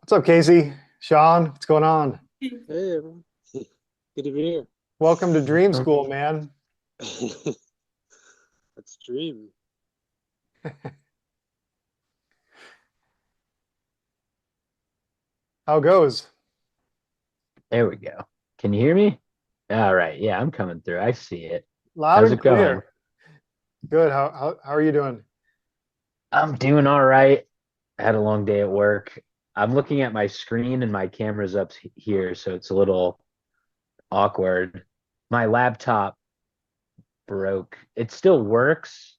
What's up, Casey? Sean, what's going on? Hey everyone. Good to be here. Welcome to Dream School, man. Let's dream. How goes? There we go. Can you hear me? All right. Yeah, I'm coming through. I see it. Loud How's and it going? clear. Good. How are you doing? I'm doing all right. I had a long day at work. I'm looking at my screen and my camera's up here, so it's a little awkward. My laptop broke. It still works,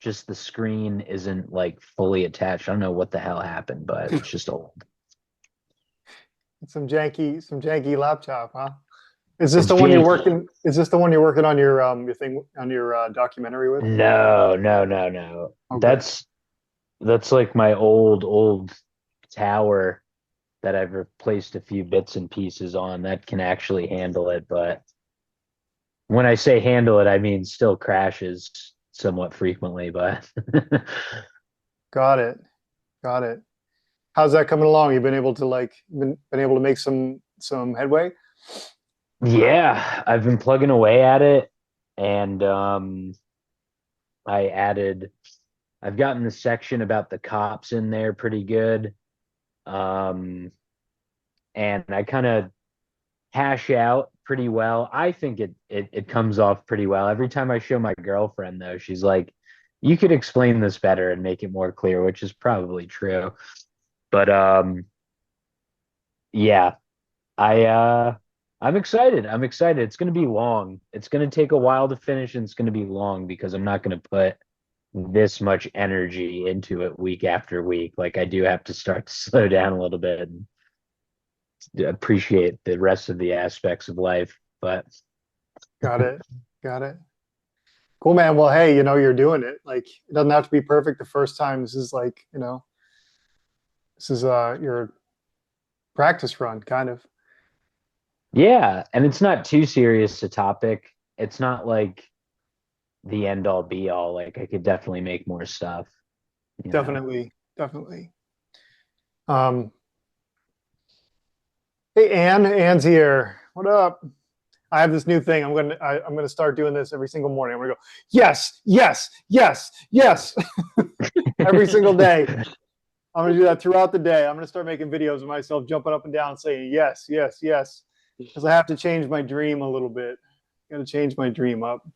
just the screen isn't like fully attached. I don't know what the hell happened, but it's just old. Some janky laptop, huh? Is this It's the one you're janky. working? Is this the one you're working on your thing on your documentary with? No, no, no, no. Okay. That's like my old tower that I've replaced a few bits and pieces on that can actually handle it. But when I say handle it, I mean still crashes somewhat frequently. But Got it. Got it. How's that coming along? You've been able to been able to make some headway? yeah, I've been plugging away at it, and I added. I've gotten the section about the cops in there pretty good. Um, and I kind of hash out pretty well. I think it comes off pretty well. Every time I show my girlfriend though, she's like, "You could explain this better and make it more clear," which is probably true. But yeah, I I'm excited. I'm excited. It's going to be long. It's going to take a while to finish and it's going to be long because I'm not going to put this much energy into it week after week. Like I do have to start to slow down a little bit and appreciate the rest of the aspects of life. But Got it. Got it. Cool, man. Well, hey, you're doing it. Like, it doesn't have to be perfect the first time. This is your practice run, kind of. yeah, and it's not too serious a topic. It's not like the end all be all. Like I could definitely make more stuff, you know. Definitely, definitely. Um, hey, Ann, Ann's here. What up? I have this new thing. I'm gonna start doing this every single morning. I'm gonna go, yes, yes, yes, yes, every single day. I'm gonna do that throughout the day. I'm gonna start making videos of myself jumping up and down, saying yes, yes, yes, because I have to change my dream a little bit. Got to change my dream up.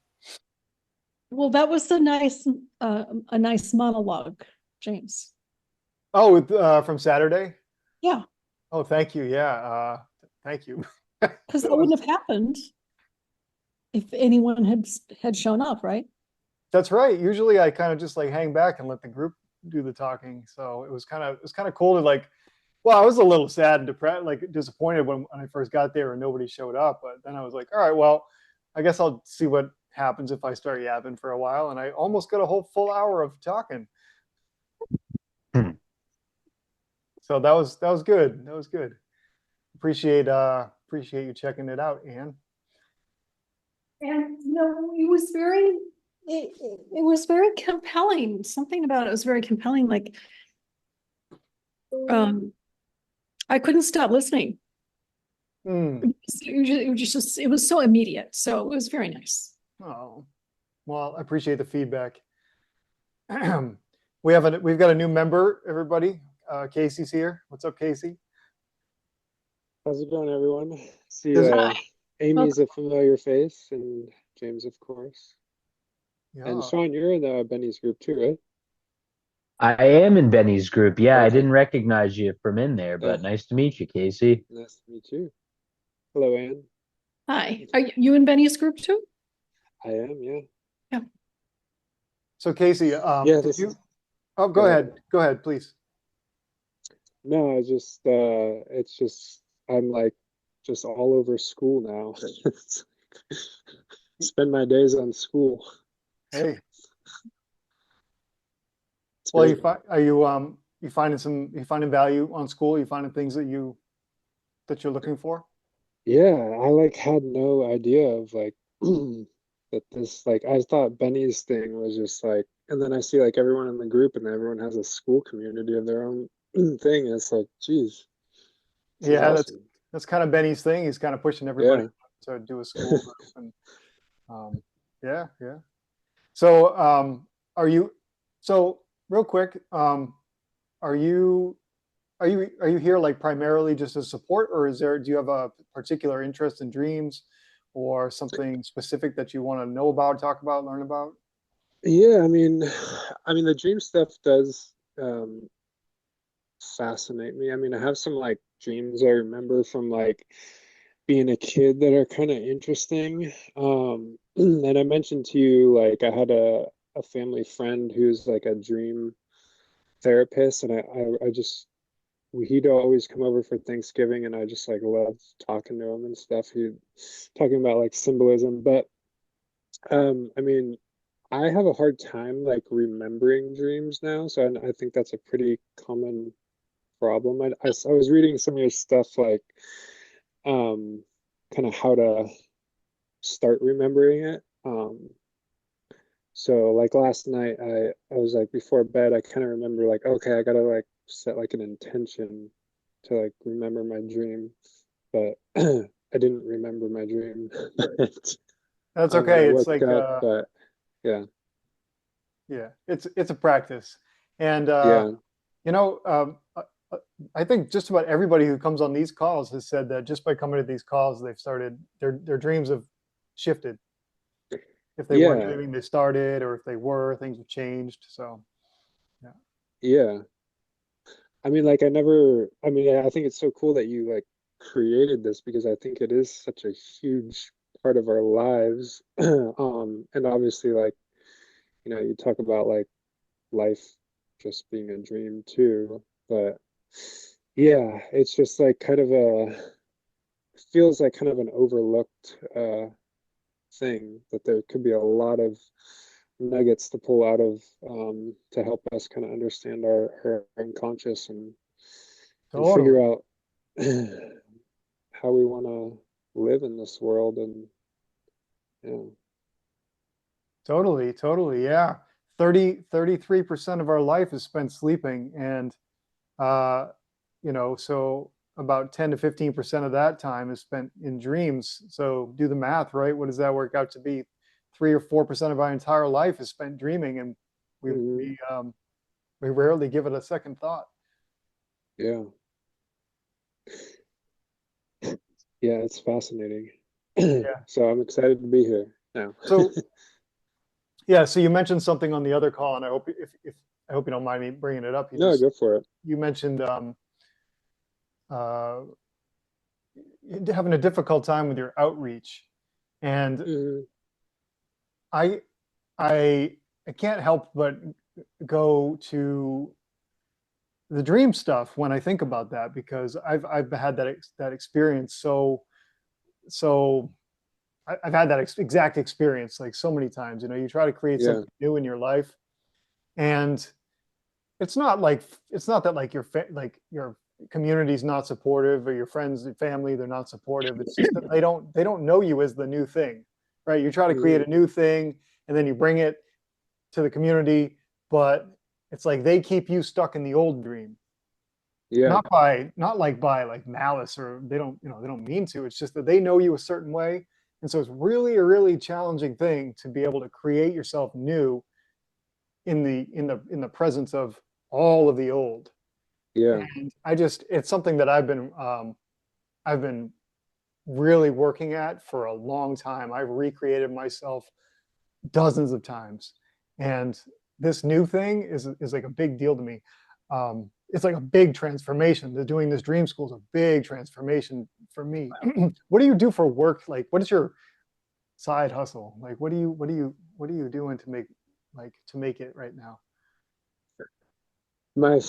Well, that was a nice monologue, James. Oh, from Saturday. Yeah, Oh, thank you. Yeah, thank you. That because that was wouldn't have happened if anyone had shown up, right? That's right. Usually I kind of just like hang back and let the group do the talking. So it was kind of cool to like, well, I was a little sad and depressed, like disappointed when I first got there and nobody showed up. But then I was like, all right, well, I guess I'll see what happens if I start yapping for a while. And I almost got a whole full hour of talking. So that was good. That was good. Appreciate you checking it out, Anne. And it was it was very compelling. Something about it was very compelling. Like, um, I couldn't stop listening. Hmm. It was so immediate. So it was very nice. Oh, well, I appreciate the feedback. We've got a new member, everybody. Casey's here. What's up, Casey? How's it going, everyone? See, Does Amy's Welcome. a familiar face, and James, of course. And Yeah. Sean, you're in Benny's group too, right? I am in Benny's group. Yeah, I Okay. didn't recognize you from in there, Uh, but nice to meet you, Casey. Nice to meet you. Hello, Anne. Hi. Are you in Benny's group too? I am, yeah. Yeah. So Casey, Yeah, did this you? is, Oh, go go ahead. ahead. Go ahead, please. No, it's just, I'm like, just all over school now. It's spend my days on school. Hey, It's well, great. you finding value on school? You finding things that you're looking for? Yeah, I like had no idea of like that this like I thought Benny's thing was just like and then I see like everyone in the group and everyone has a school community of their own thing. And it's like, geez. This is Yeah, awesome. that's kind of Benny's thing. He's kind of pushing everybody Yeah. to do a school group, and yeah, yeah. So, are you? So, real quick, are you are you here like primarily just as support, or do you have a particular interest in dreams, or something specific that you want to know about, talk about, learn about? Yeah, I mean the dream stuff does fascinate me. I mean, I have some like dreams I remember from like being a kid that are kind of interesting. And I mentioned to you like I had a family friend who's like a dream therapist, and I just he'd always come over for Thanksgiving, and I just like loved talking to him and stuff. He talking about like symbolism, but I mean, I have a hard time like remembering dreams now, so I think that's a pretty common problem. I was reading some of your stuff like um kind of how to start remembering it. So like last night I was like before bed I kind of remember like okay, I gotta like set like an intention to like remember my dream, but I didn't remember my dream. That's When I okay. It's woke like, up, but yeah, yeah, it's a practice, and yeah, you know, I think just about everybody who comes on these calls has said that just by coming to these calls, they've started their dreams have shifted. If they weren't yeah, dreaming, they started, or if they were, things have changed. So, yeah, yeah. I mean, like I think it's so cool that you like created this because I think it is such a huge part of our lives. And obviously, like, you talk about like life just being a dream too, but yeah, it's just like kind of feels like kind of an overlooked thing that there could be a lot of nuggets to pull out of to help us kind of understand our unconscious and totally, figure out how we want to live in this world and yeah, totally, yeah. 33% of our life is spent sleeping, and uh, so about 10 to 15% of that time is spent in dreams. So do the math, right? What does that work out to be? 3 or 4% of our entire life is spent dreaming, and we hmm, we we rarely give it a second thought. yeah, yeah, it's fascinating. Yeah. So I'm excited to be here now. So yeah, so you mentioned something on the other call, and I hope if I hope you don't mind me bringing it up. No, go for it. You mentioned uh, having a difficult time with your outreach, and Hmm. I I I can't help but go to the dream stuff when I think about that, because I've had that experience. So I've had that exact experience like so many times. You try to create Yeah, something new in your life, and it's not that like like your community's not supportive, or your friends and family, they're not supportive. It's just that they don't know you as the new thing, right? You try to create hmm, a new thing, and then you bring it to the community, but it's like they keep you stuck in the old dream. yeah, Not like by like malice, or they don't mean to. It's just that they know you a certain way, and so it's really a really challenging thing to be able to create yourself new in the presence of all of the old. yeah, And it's something that I've been really working at for a long time. I've recreated myself dozens of times, and this new thing is like a big deal to me. It's like a big transformation. Doing this dream school is a big transformation for me. What do you do for work? Like, what is your side hustle? Like, what are you doing to make it right now? my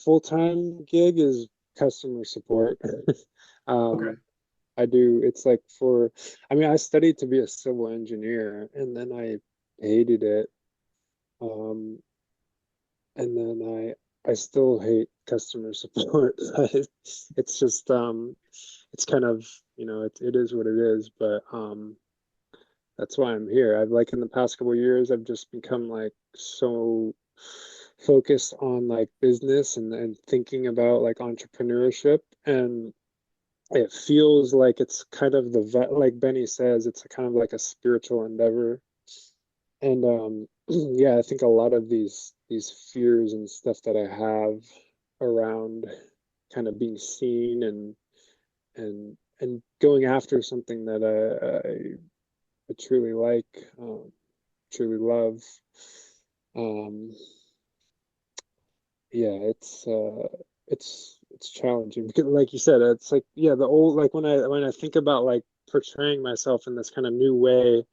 full-time gig is customer support. Okay. um I do. It's like I studied to be a civil engineer and then I hated it. Um, and then I still hate customer support. It's just, it's kind of, it is what it is, but that's why I'm here. I've like in the past couple of years, I've just become like so focused on like business and thinking about like entrepreneurship. And it feels like it's kind of like Benny says, it's a kind of like a spiritual endeavor. And yeah, I think a lot of these fears and stuff that I have around kind of being seen and going after something that I truly like, truly love. Um, yeah, it's challenging because, like you said, it's like yeah, the old like when I think about like portraying myself in this kind of new way,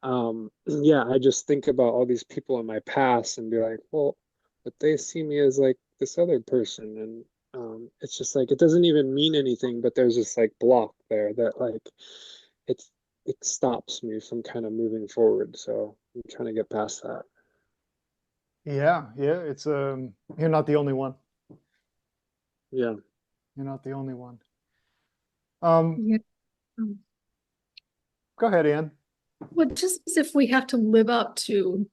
yeah, I just think about all these people in my past and be like, well, but they see me as like this other person, and it's just like it doesn't even mean anything, but there's this like block there that like it's it stops me from kind of moving forward. So I'm trying to get past that. Yeah, yeah. It's you're not the only one. Yeah. You're not the only one. Um, Yeah. Um, Go ahead, Ann. Well, just as if we have to live up to,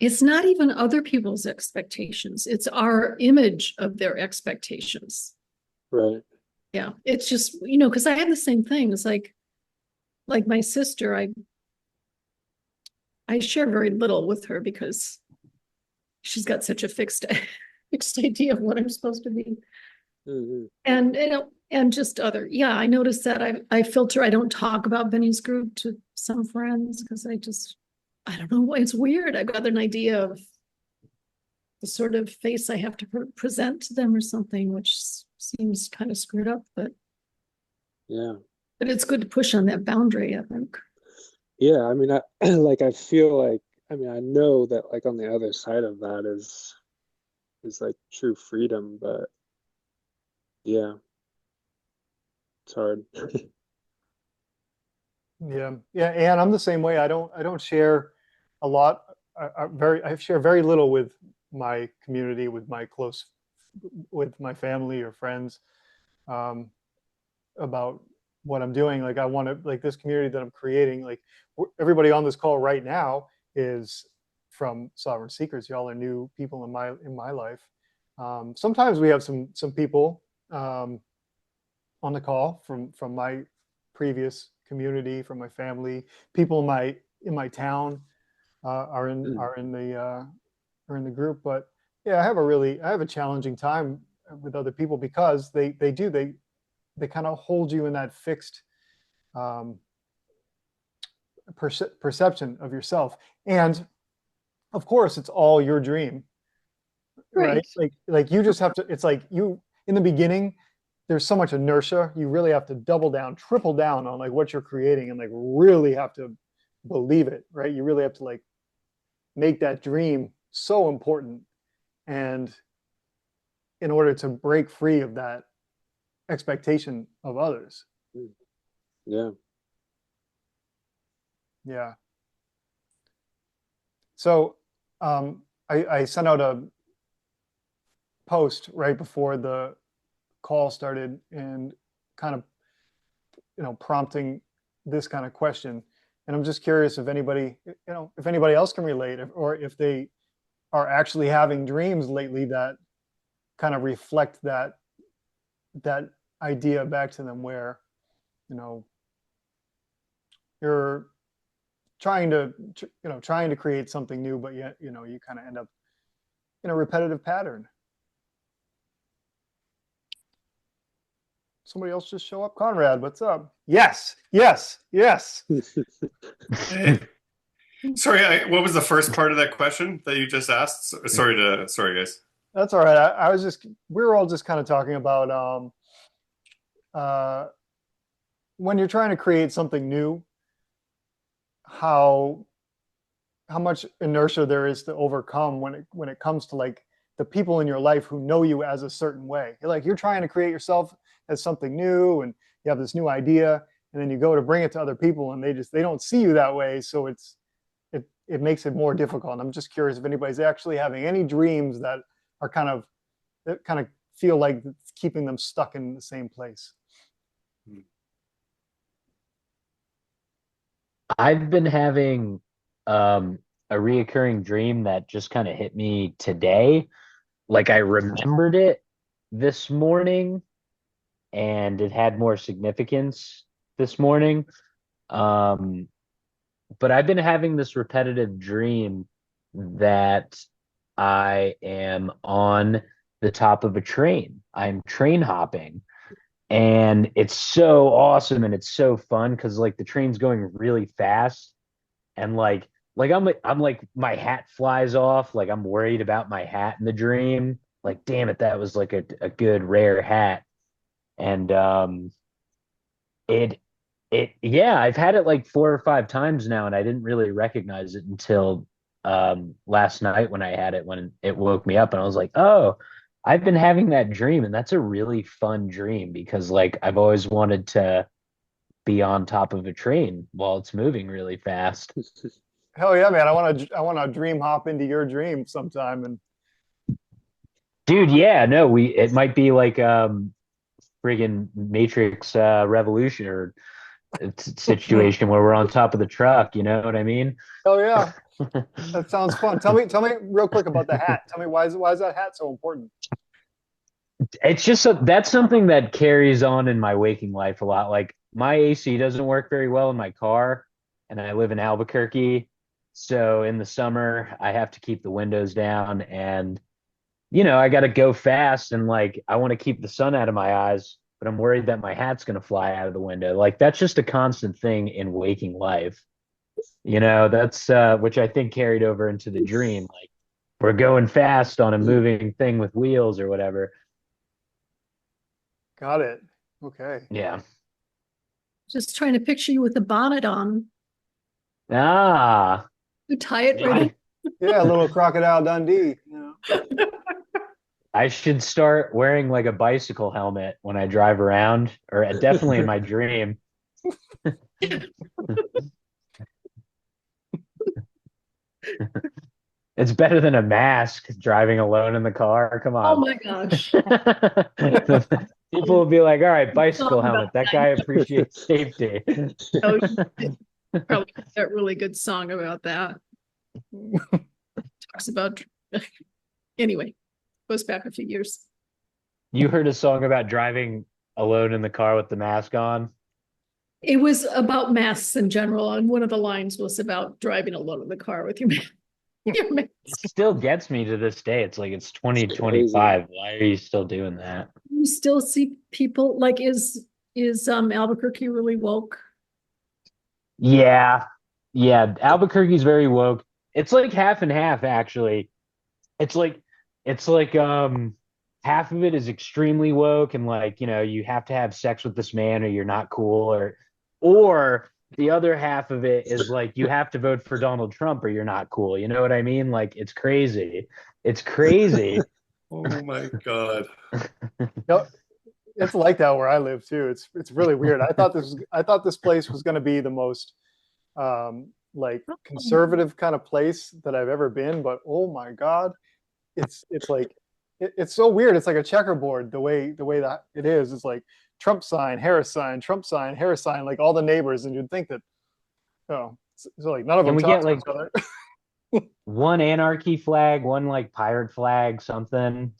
it's not even other people's expectations, it's our image of their expectations. Right. Yeah, it's just, because I had the same thing. It's like my sister, I share very little with her because she's got such a fixed idea of what I'm supposed to be. Hmm. And and just other, yeah, I noticed that I filter, I don't talk about Benny's group to some friends because I don't know why, it's weird. I've got an idea of the sort of face I have to present to them or something, which seems kind of screwed up, Yeah. but it's good to push on that boundary, I think. Yeah. I mean, I like I feel like I mean I know that like on the other side of that is like true freedom, but yeah, it's hard. Yeah, yeah, and I'm the same way. I don't share a lot. I share very little with my community, with my family or friends, um, about what I'm doing. Like I want to, like this community that I'm creating. Like everybody on this call right now is from Sovereign Seekers. Y'all are new people in my life. Sometimes we have some people on the call from my previous community, from my family. People in my town are in the group. But yeah, I have a challenging time with other people because they kind of hold you in that fixed um, perception of yourself. And of course, it's all your dream, right? Right. Like you just have to. It's like you in the beginning. There's so much inertia. You really have to double down, triple down on like what you're creating, and like really have to believe it, right? You really have to like make that dream so important, and in order to break free of that expectation of others. Yeah. Yeah. So I sent out a post right before the call started and kind of prompting this kind of question. And I'm just curious if anybody if anybody else can relate, or if they are actually having dreams lately that kind of reflect that idea back to them, where you know you're trying to create something new, but yet you kind of end up in a repetitive pattern. Somebody else just show up. Conrad, what's up? Yes, yes, yes. Hey, sorry, what was the first part of that question that you just asked? Sorry, guys. That's all right. I was just, we were all just kind of talking about uh, when you're trying to create something new, how much inertia there is to overcome when it comes to like the people in your life who know you as a certain way. You're trying to create yourself as something new, and you have this new idea, and then you go to bring it to other people, and they don't see you that way. So it makes it more difficult. And I'm just curious if anybody's actually having any dreams that are that kind of feel like it's keeping them stuck in the same place. I've been having a reoccurring dream that just kind of hit me today. Like I remembered it this morning and it had more significance this morning. Um, but I've been having this repetitive dream that I am on the top of a train. I'm train hopping. And it's so awesome and it's so fun because like the train's going really fast and I'm like my hat flies off, like I'm worried about my hat in the dream. Like, damn it, that was like a good rare hat. And it yeah, I've had it like 4 or 5 times now, and I didn't really recognize it until last night when I had it when it woke me up, and I was like, oh, I've been having that dream, and that's a really fun dream because like I've always wanted to be on top of a train while it's moving really fast. Hell yeah, man! I want to dream hop into your dream sometime. And Dude, yeah, no, we it might be like friggin' Matrix Revolution or situation where we're on top of the truck, you know what I mean? hell yeah, that sounds fun. Tell me real quick about the hat. Tell me why is that hat so important? It's just that's something that carries on in my waking life a lot. Like my AC doesn't work very well in my car, and I live in Albuquerque. So in the summer, I have to keep the windows down, and I got to go fast, and like I want to keep the sun out of my eyes, but I'm worried that my hat's going to fly out of the window. Like that's just a constant thing in waking life. That's which I think carried over into the dream. Like we're going fast on a moving thing with wheels or whatever. Got it. Okay. Yeah. Just trying to picture you with a bonnet on. Ah, You tie it right I, in. Yeah, a little Crocodile Dundee. I should start wearing like a bicycle helmet when I drive around, or definitely in my dream. It's better than a mask driving alone in the car. Come Oh on. my gosh. People will be like, all right, Song bicycle about helmet. That guy appreciates safety. Oh, probably that really good song about that. Talks about anyway, goes back a few years. You heard a song about driving alone in the car with the mask on? It was about masks in general, and one of the lines was about driving alone in the car with your mask. It still gets me to this day. It's like it's It's crazy. 2025. Why are you still doing that? You still see people like is Albuquerque really woke? Yeah. Yeah. Albuquerque's very woke. It's like half and half, actually. It's like it's like half of it is extremely woke and like, you have to have sex with this man or you're not cool or the other half of it is like you have to vote for Donald Trump or you're not cool. You know what I mean? Like it's crazy. It's crazy. Oh my God. Yep. It's like that where I live too. It's really weird. I thought this place was going to be the most like conservative kind of place that I've ever been, but oh my God, it's like it's so weird. It's like a checkerboard the way that it is. It's like Trump sign, Harris sign, Trump sign, Harris sign, like all the neighbors, and you'd think that so like none of Can them we talk get to like each other. one anarchy flag, one like pirate flag, something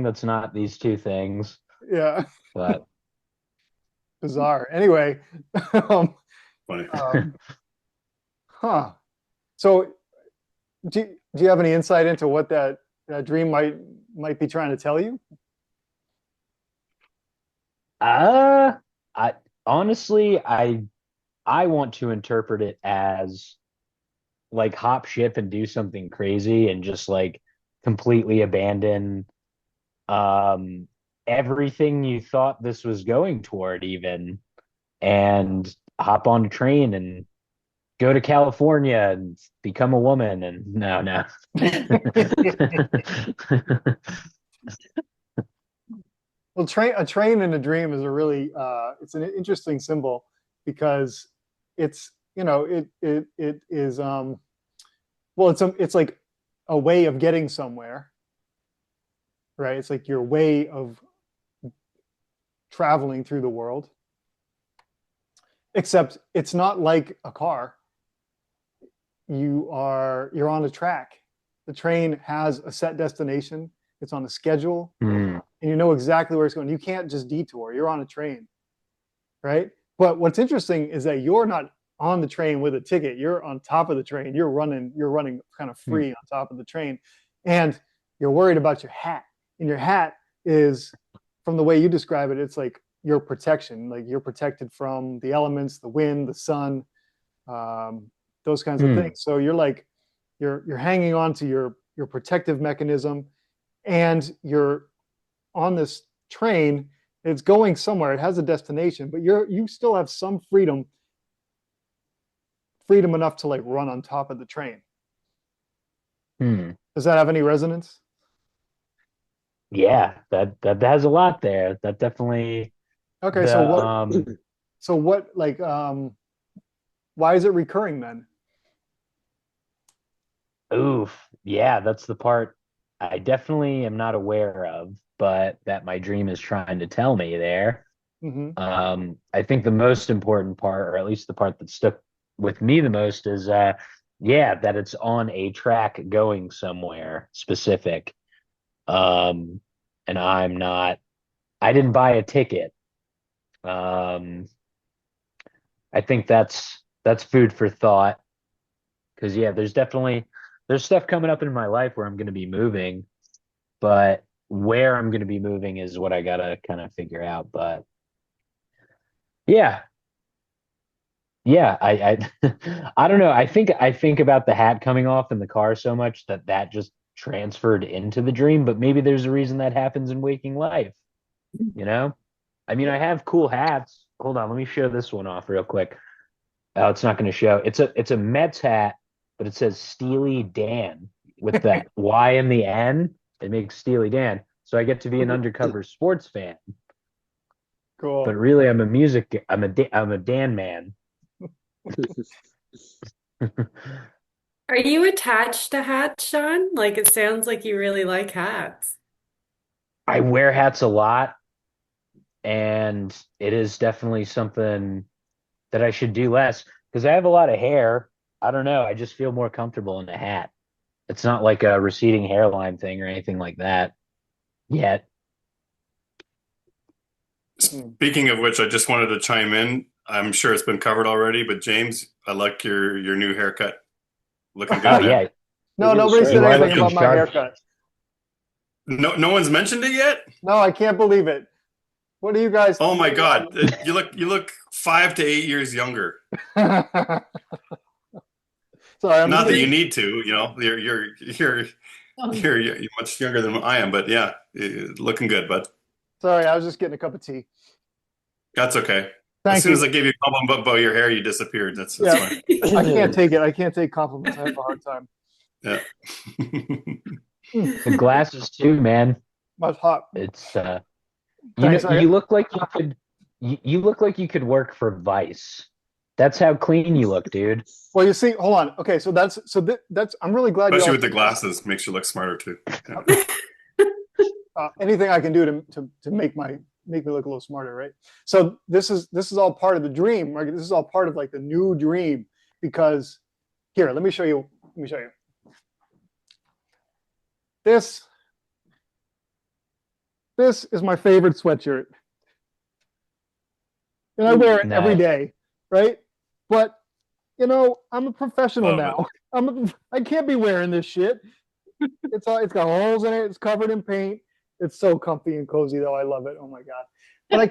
that's not these two things. Yeah, But bizarre. Anyway, um, Funny. huh. So do you have any insight into what that dream might be trying to tell you? uh I honestly I want to interpret it as like hop ship and do something crazy and just like completely abandon um everything you thought this was going toward even and hop on a train and go to California and become a woman and no. Well, a train in a dream is a really it's an interesting symbol because it's it is well it's like a way of getting somewhere, right? It's like your way of traveling through the world, except it's not like a car. you're on a track. The train has a set destination. It's on a schedule, Mm. and you know exactly where it's going. You can't just detour. You're on a train, right? But what's interesting is that you're not on the train with a ticket. You're on top of the train. You're running kind of free on top of the train, and you're worried about your hat. And your hat is, from the way you describe it, it's like your protection. Like you're protected from the elements, the wind, the sun, those kinds of things. So you're like you're hanging on to your protective mechanism, and you're on this train. It's going somewhere. It has a destination, but you still have some freedom enough to like run on top of the train. Does that have any resonance? Yeah, that has a lot there. That definitely. Okay, so what like why is it recurring then? Oof, yeah, that's the part I definitely am not aware of, but that my dream is trying to tell me there. I think the most important part, or at least the part that stuck with me the most, is yeah, that it's on a track going somewhere specific. And I didn't buy a ticket. I think that's food for thought. Because yeah, there's stuff coming up in my life where I'm going to be moving, but where I'm going to be moving is what I gotta kind of figure out. But yeah, yeah, I don't know. I think about the hat coming off in the car so much that just transferred into the dream. But maybe there's a reason that happens in waking life. You know, I mean, I have cool hats. Hold on, let me show this one off real quick. Oh, it's not going to show. It's a Mets hat, but it says Steely Dan with that Y in the N. It makes Steely Dan. So I get to be an undercover sports fan. Cool. But really, I'm a Dan man. Are you attached to hats, Sean? Like it sounds like you really like hats. I wear hats a lot, and it is definitely something that I should do less because I have a lot of hair. I don't know. I just feel more comfortable in a hat. It's not like a receding hairline thing or anything like that yet. Speaking of which, I just wanted to chime in. I'm sure it's been covered already, but James, I like your new haircut. Looking good, Oh man. yeah, No, nobody said You are anything looking about my sharp. haircut. No one's mentioned it yet? No, I can't believe it. What do you guys? Oh my God. You look 5 to 8 years younger. Sorry, I'm Not that you just, need to, you're much younger than I am, but yeah, looking good, bud. sorry, I was just getting a cup of tea. That's okay. Thank As soon you. as I gave you a compliment about your hair, you disappeared. That's Yeah. fine. I can't take it. I can't take compliments. I have a hard time. Yeah. The glasses too, man. That's hot. It's Thanks. you look like you look like you could work for Vice. That's how clean you look, dude. Well, you see, hold on. Okay, so that's I'm really glad you Especially all with the glasses, makes you look smarter too. Yeah. anything I can do to make me look a little smarter, right? So this is all part of the dream, right? This is all part of like the new dream because here, let me show you. This is my favorite sweatshirt. And I wear it every Nice. day, right? But I'm a professional Love now. I can't be wearing this shit. It's got holes in it. It's covered in paint. It's so comfy and cozy though. I love it. Oh my God. But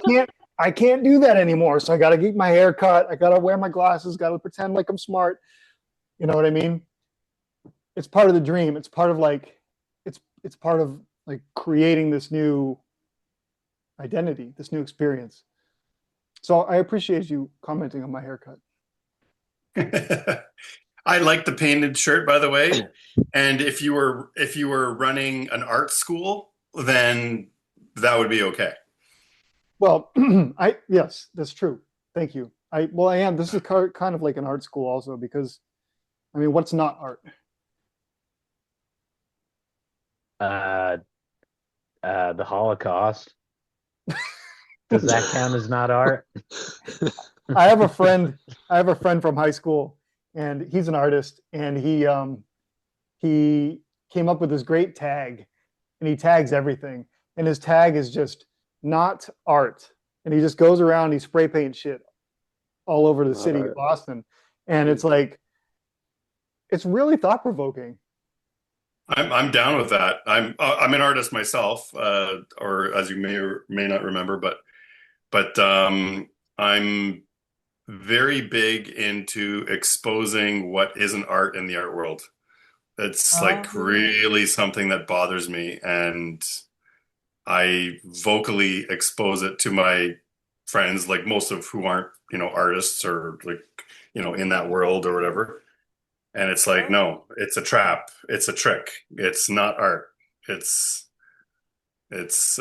I can't do that anymore. So I got to get my hair cut. I got to wear my glasses. Got to pretend like I'm smart. You know what I mean? It's part of the dream. It's part of like, it's part of like creating this new identity, this new experience. So I appreciate you commenting on my haircut. I like the painted shirt, by the way. And if you were running an art school, then that would be okay. Well, yes, that's true. Thank you. I am. This is kind of like an art school also because, I mean, what's not art? The Holocaust. Does that count as not art? I have a friend from high school, and he's an artist, and he came up with this great tag, and he tags everything, and his tag is just not art, and he just goes around, he spray paints shit all over the Not city of art. Boston, and it's like it's really thought provoking. I'm down with that. I'm an artist myself, or as you may or may not remember, but I'm very big into exposing what isn't art in the art world. It's like really something that bothers me, and I vocally expose it to my friends, like most of who aren't, artists or like, in that world or whatever. And it's like, no, it's a trap. It's a trick. It's not art. It's it's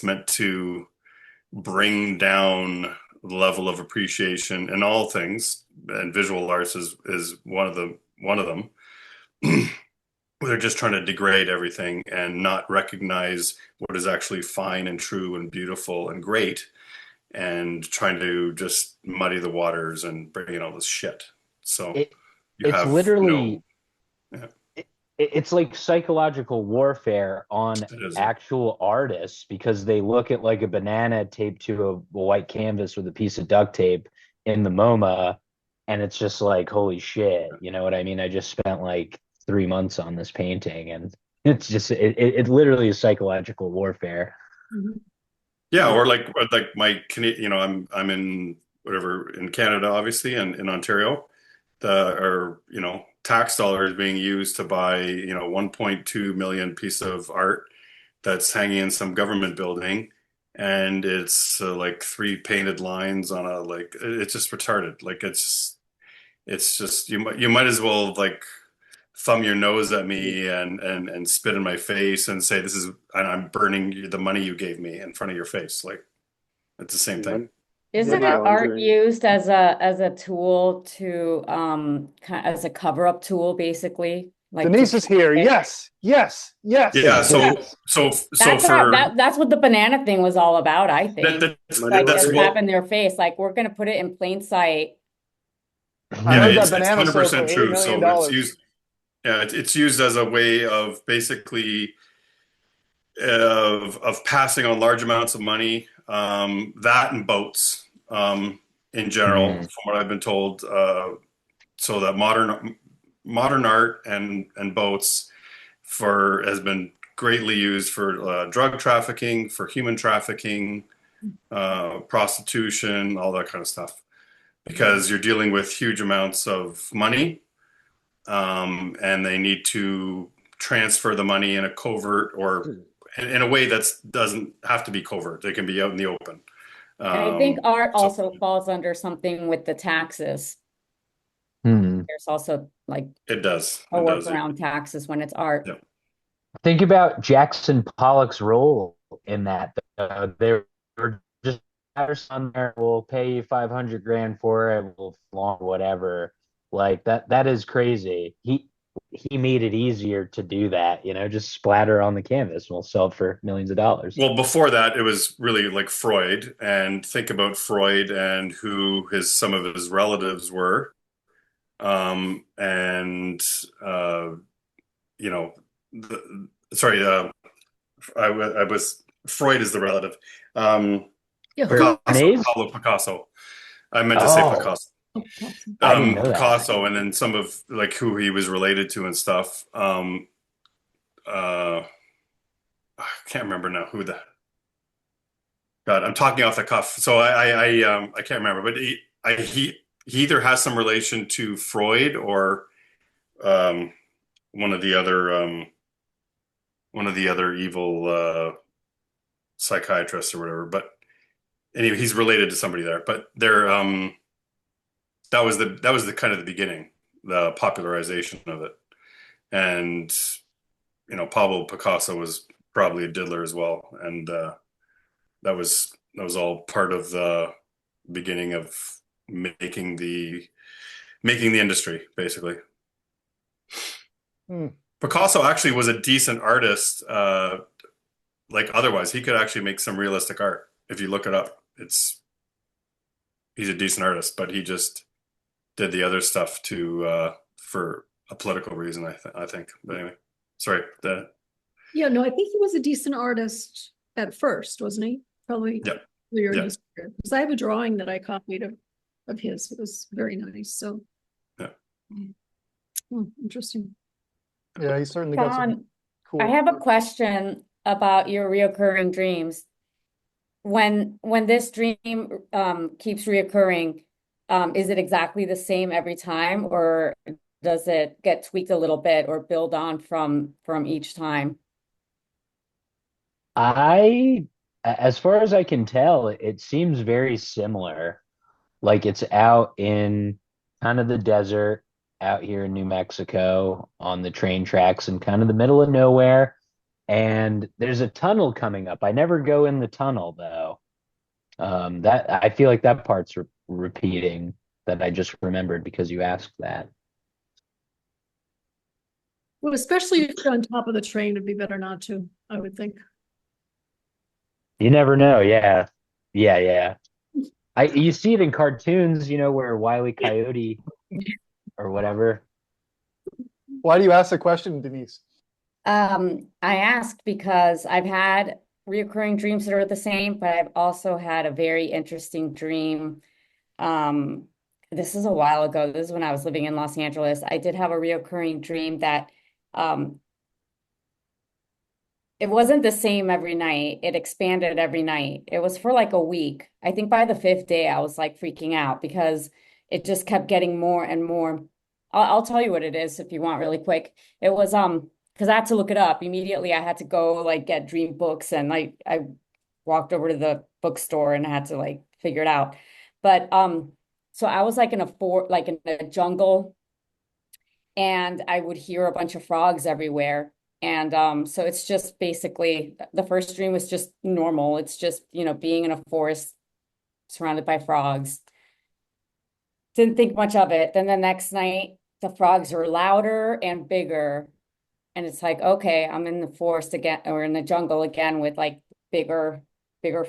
meant to bring down the level of appreciation in all things, and visual arts is one of them. They're just trying to degrade everything and not recognize what is actually fine and true and beautiful and great, and trying to just muddy the waters and bring in all this shit. So It you it's have literally yeah, it's like psychological warfare on it is. actual artists because they look at like a banana taped to a white canvas with a piece of duct tape in the MoMA, and it's just like, holy shit, you know what I mean? I just spent like 3 months on this painting, and it's just it literally is psychological warfare. Mhm. Yeah, or like my I'm in whatever in Canada, obviously, and in Ontario, tax dollars being used to buy 1.2 million piece of art that's hanging in some government building, and it's like three painted lines on a like it's just retarded. Like it's just you might as well like thumb your nose at me and spit in my face and say this is and I'm burning the money you gave me in front of your face. Like it's the same thing. Mon- Isn't Money Yeah. art laundering. used as a tool to as a cover-up tool, basically? Like to Denise is here. Yes, yes, yes, Yeah, so yes. so for that's what the banana thing was all about, I that, think. Money Like that's a laundering. slap well, in their face. Like we're gonna put it in plain sight. I yeah, heard that it's banana sold 100% for eight true. million So it's dollars. used, yeah, it's used as a way of basically of passing on large amounts of money, that and boats, in general, Mhm. from what I've been told. So that modern art and boats for has been greatly used for drug trafficking, for human trafficking, prostitution, all that kind of stuff, because you're dealing with huge amounts of money, and they need to transfer the money in a covert or in a way that doesn't have to be covert. They can be out in the open. And I think art So also falls under something with the taxes. Hmm. There's also like it does. a It does. workaround taxes when it's art. Yeah. Think about Jackson Pollock's role in that. They were just on there. We'll pay you 500 grand for it. We'll long whatever. Like that is crazy. He made it easier to do that. Just splatter on the canvas. And we'll sell it for millions of dollars. Well, before that, it was really like Freud, and think about Freud and who some of his relatives were. And you know, sorry, I was Freud is the relative. Yeah, who? Bernays? Pablo Picasso. I meant to say Oh, Picasso. I didn't know that. Picasso, and then some of like who he was related to and stuff. I can't remember now who the God. I'm talking off the cuff, so I can't remember. But he either has some relation to Freud or um, one of the other evil psychiatrists or whatever. But anyway, he's related to somebody there. But that was the kind of the beginning, the popularization of it. And Pablo Picasso was probably a diddler as well, and that was all part of the beginning of making the industry, basically. Hmm. Picasso actually was a decent artist. Like otherwise, he could actually make some realistic art. If you look it up, he's a decent artist, but he just did the other stuff to for a political reason. I think. But anyway, sorry. Yeah, no, I think he was a decent artist at first, wasn't he? Probably Yeah. earlier in Yeah. his career. Because I have a drawing that I copied of his. It was very nice. So, Yeah. Interesting. Yeah, he certainly got some Sean, cool. I have a question about your reoccurring dreams. When this dream keeps reoccurring, is it exactly the same every time, or does it get tweaked a little bit or build on from each time? As far as I can tell, it seems very similar. Like it's out in kind of the desert out here in New Mexico on the train tracks in kind of the middle of nowhere. And there's a tunnel coming up. I never go in the tunnel though. That I feel like that part's repeating that I just remembered because you asked that. Well, especially if you're on top of the train, it'd be better not to, I would think. You never know. Yeah. Yeah, yeah. You see it in cartoons, where Wile E. Coyote or whatever. Why do you ask the question, Denise? I asked because I've had reoccurring dreams that are the same, but I've also had a very interesting dream. This is a while ago. This is when I was living in Los Angeles. I did have a reoccurring dream that it wasn't the same every night. It expanded every night. It was for like a week. I think by the fifth day, I was like freaking out because it just kept getting more and more. I'll tell you what it is if you want really quick. It was because I had to look it up immediately. I had to go like get dream books, and I walked over to the bookstore and I had to like figure it out. But so I was like in a jungle, and I would hear a bunch of frogs everywhere. And so it's just basically the first dream was just normal. It's just, being in a forest surrounded by frogs. Didn't think much of it. Then the next night, the frogs are louder and bigger. And it's like, okay, I'm in the forest again, or in the jungle again with like bigger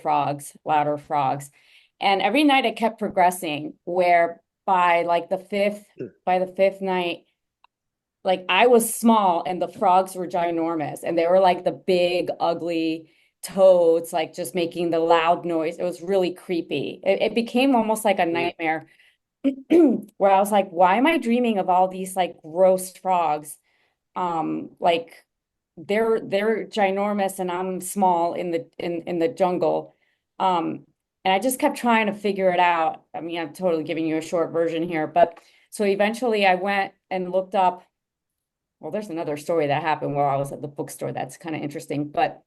frogs, louder frogs. And every night it kept progressing, where by the fifth night, like I was small and the frogs were ginormous, and they were like the big, ugly toads, like just making the loud noise. It was really creepy. It became almost like a nightmare where I was like, why am I dreaming of all these like gross frogs? Like they're ginormous and I'm small in the jungle. And I just kept trying to figure it out. I mean, I'm totally giving you a short version here, but so eventually I went and looked up. Well, there's another story that happened while I was at the bookstore that's kind of interesting, but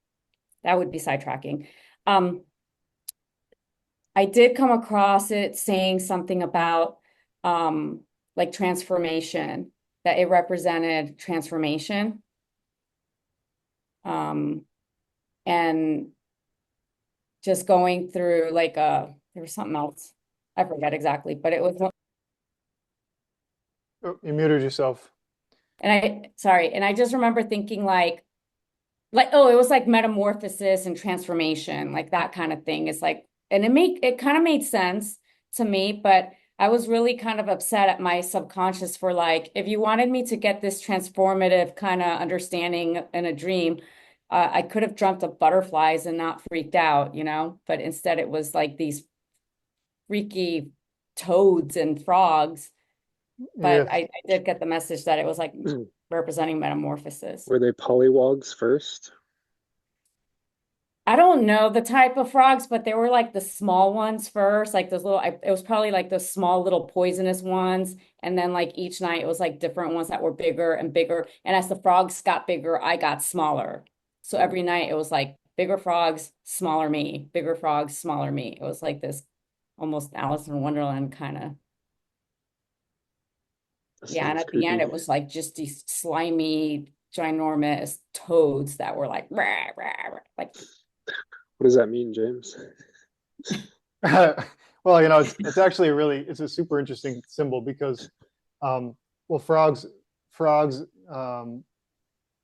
that would be sidetracking. I did come across it saying something about like transformation, that it represented transformation. And just going through like there was something else. I forget exactly, but it was. Oh, you muted yourself. And I just remember thinking oh, it was like metamorphosis and transformation, like that kind of thing. It's like, and it kind of made sense to me, but I was really kind of upset at my subconscious for like, if you wanted me to get this transformative kind of understanding in a dream, I could have dreamt of butterflies and not freaked out, but instead it was like these freaky toads and frogs. But Yes. I did get the message that it was like representing metamorphosis. Were they polywogs first? I don't know the type of frogs, but they were like the small ones first, like those it was probably like those small little poisonous ones. And then like each night it was like different ones that were bigger and bigger. And as the frogs got bigger, I got smaller. So every night it was like bigger frogs, smaller me, bigger frogs, smaller me. It was like this almost Alice in Wonderland kind of. Yeah, and at the end it was like just these slimy, ginormous toads that were like, rah, rah, rah, like. What does that mean, James? Well, it's actually it's a super interesting symbol because, well, frogs,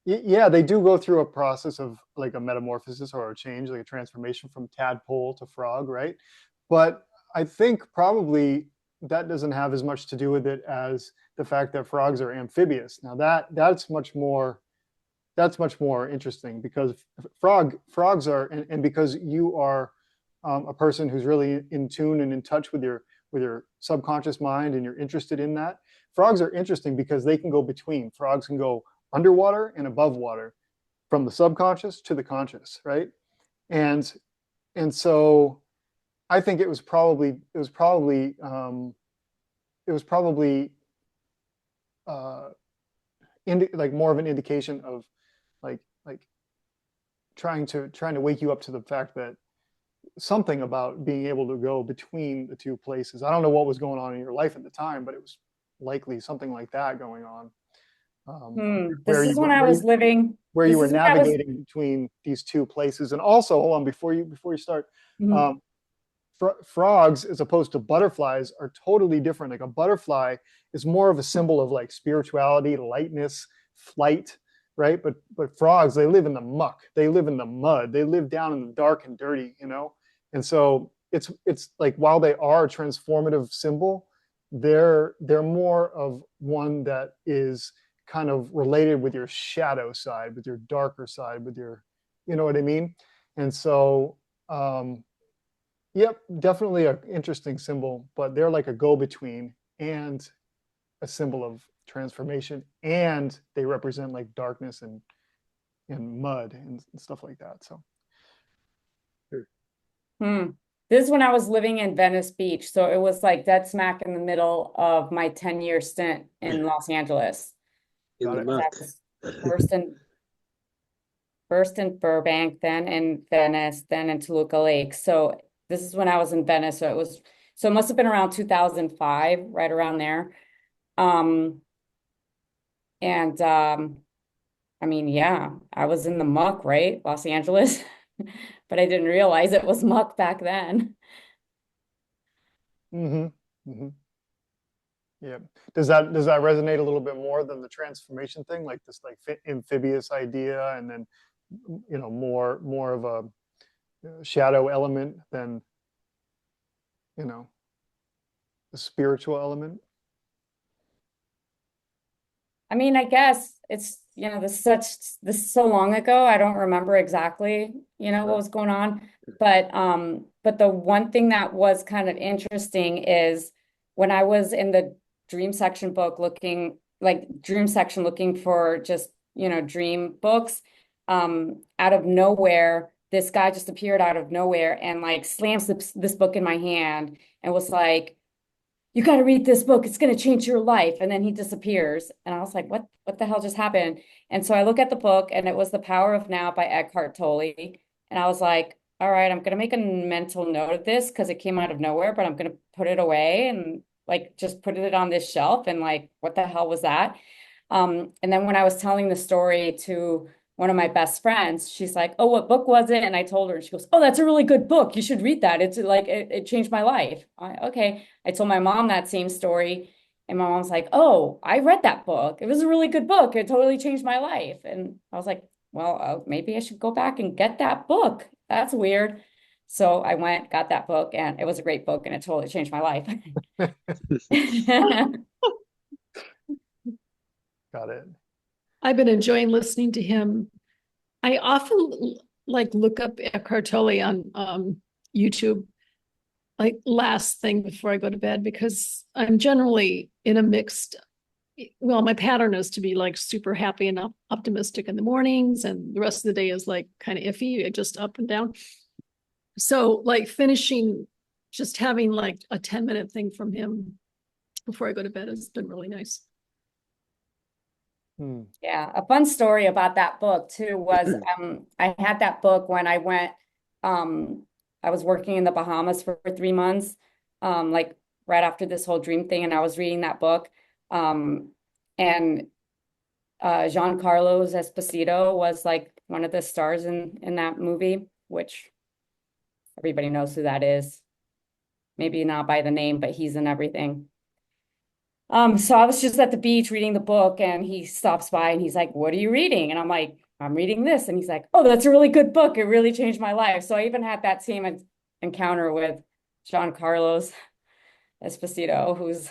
yeah, they do go through a process of like a metamorphosis or a change, like a transformation from tadpole to frog, right? But I think probably that doesn't have as much to do with it as the fact that frogs are amphibious. Now that's much more interesting, because frogs are, and because you are a person who's really in tune and in touch with your subconscious mind, and you're interested in that. Frogs are interesting because they can go between. Frogs can go underwater and above water, from the subconscious to the conscious, right? And so I think it was probably like more of an indication of like trying to wake you up to the fact that something about being able to go between the two places. I don't know what was going on in your life at the time, but it was likely something like that going on. This is when I was living. Where you were navigating between these two places. And also, hold on, before you start, frogs, as opposed to butterflies, are totally different. Like a butterfly is more of a symbol of like spirituality, lightness, flight, right? But frogs, they live in the muck, they live in the mud, they live down in the dark and dirty, you know? And so it's like, while they are a transformative symbol, they're more of one that is kind of related with your shadow side, with your darker side, with your, you know what I mean? And so, yep, definitely an interesting symbol, but they're like a go-between and a symbol of transformation, and they represent like darkness and mud and stuff like that. So. This is when I was living in Venice Beach. So it was like dead smack in the middle of my 10-year stint in Los Angeles. In the muck. First in Burbank, then in Venice, then in Toluca Lake. So this is when I was in Venice. So it must have been around 2005, right around there. I mean, yeah, I was in the muck, right? Los Angeles, but I didn't realize it was muck back then. Yeah. Does that resonate a little bit more than the transformation thing, like this like amphibious idea, and then, you know, more of a shadow element than, you know, the spiritual element? I mean, I guess it's, you know, this is so long ago, I don't remember exactly, you know, what was going on. But the one thing that was kind of interesting is when I was in the dream section looking for just, you know, dream books, out of nowhere, this guy just appeared out of nowhere and like slams this book in my hand and was like, "You got to read this book. It's going to change your life." And then he disappears. And I was like, what the hell just happened? And so I look at the book, and it was The Power of Now by Eckhart Tolle. And I was like, all right, I'm going to make a mental note of this because it came out of nowhere, but I'm going to put it away and like just put it on this shelf. And like, what the hell was that? And then when I was telling the story to one of my best friends, she's like, "Oh, what book was it?" And I told her, and she goes, "Oh, that's a really good book. You should read that. It's like, it changed my life." Okay. I told my mom that same story, and my mom's like, "Oh, I read that book. It was a really good book. It totally changed my life." And I was like, well, maybe I should go back and get that book. That's weird. So I went, got that book, and it was a great book, and it totally changed my life. Got it. I've been enjoying listening to him. I often like look up Eckhart Tolle on YouTube, like last thing before I go to bed, because I'm generally in a mixed, well, my pattern is to be like super happy and optimistic in the mornings, and the rest of the day is like kind of iffy, just up and down. So like just having like a 10-minute thing from him before I go to bed has been really nice. Yeah, a fun story about that book too was I had that book when I went, I was working in the Bahamas for 3 months, like right after this whole dream thing, and I was reading that book. And Giancarlo Esposito was like one of the stars in that movie, which everybody knows who that is. Maybe not by the name, but he's in everything. So I was just at the beach reading the book, and he stops by and he's like, "What are you reading?" And I'm like, "I'm reading this." And he's like, "Oh, that's a really good book. It really changed my life." So I even had that same encounter with John Carlos. Esposito, who's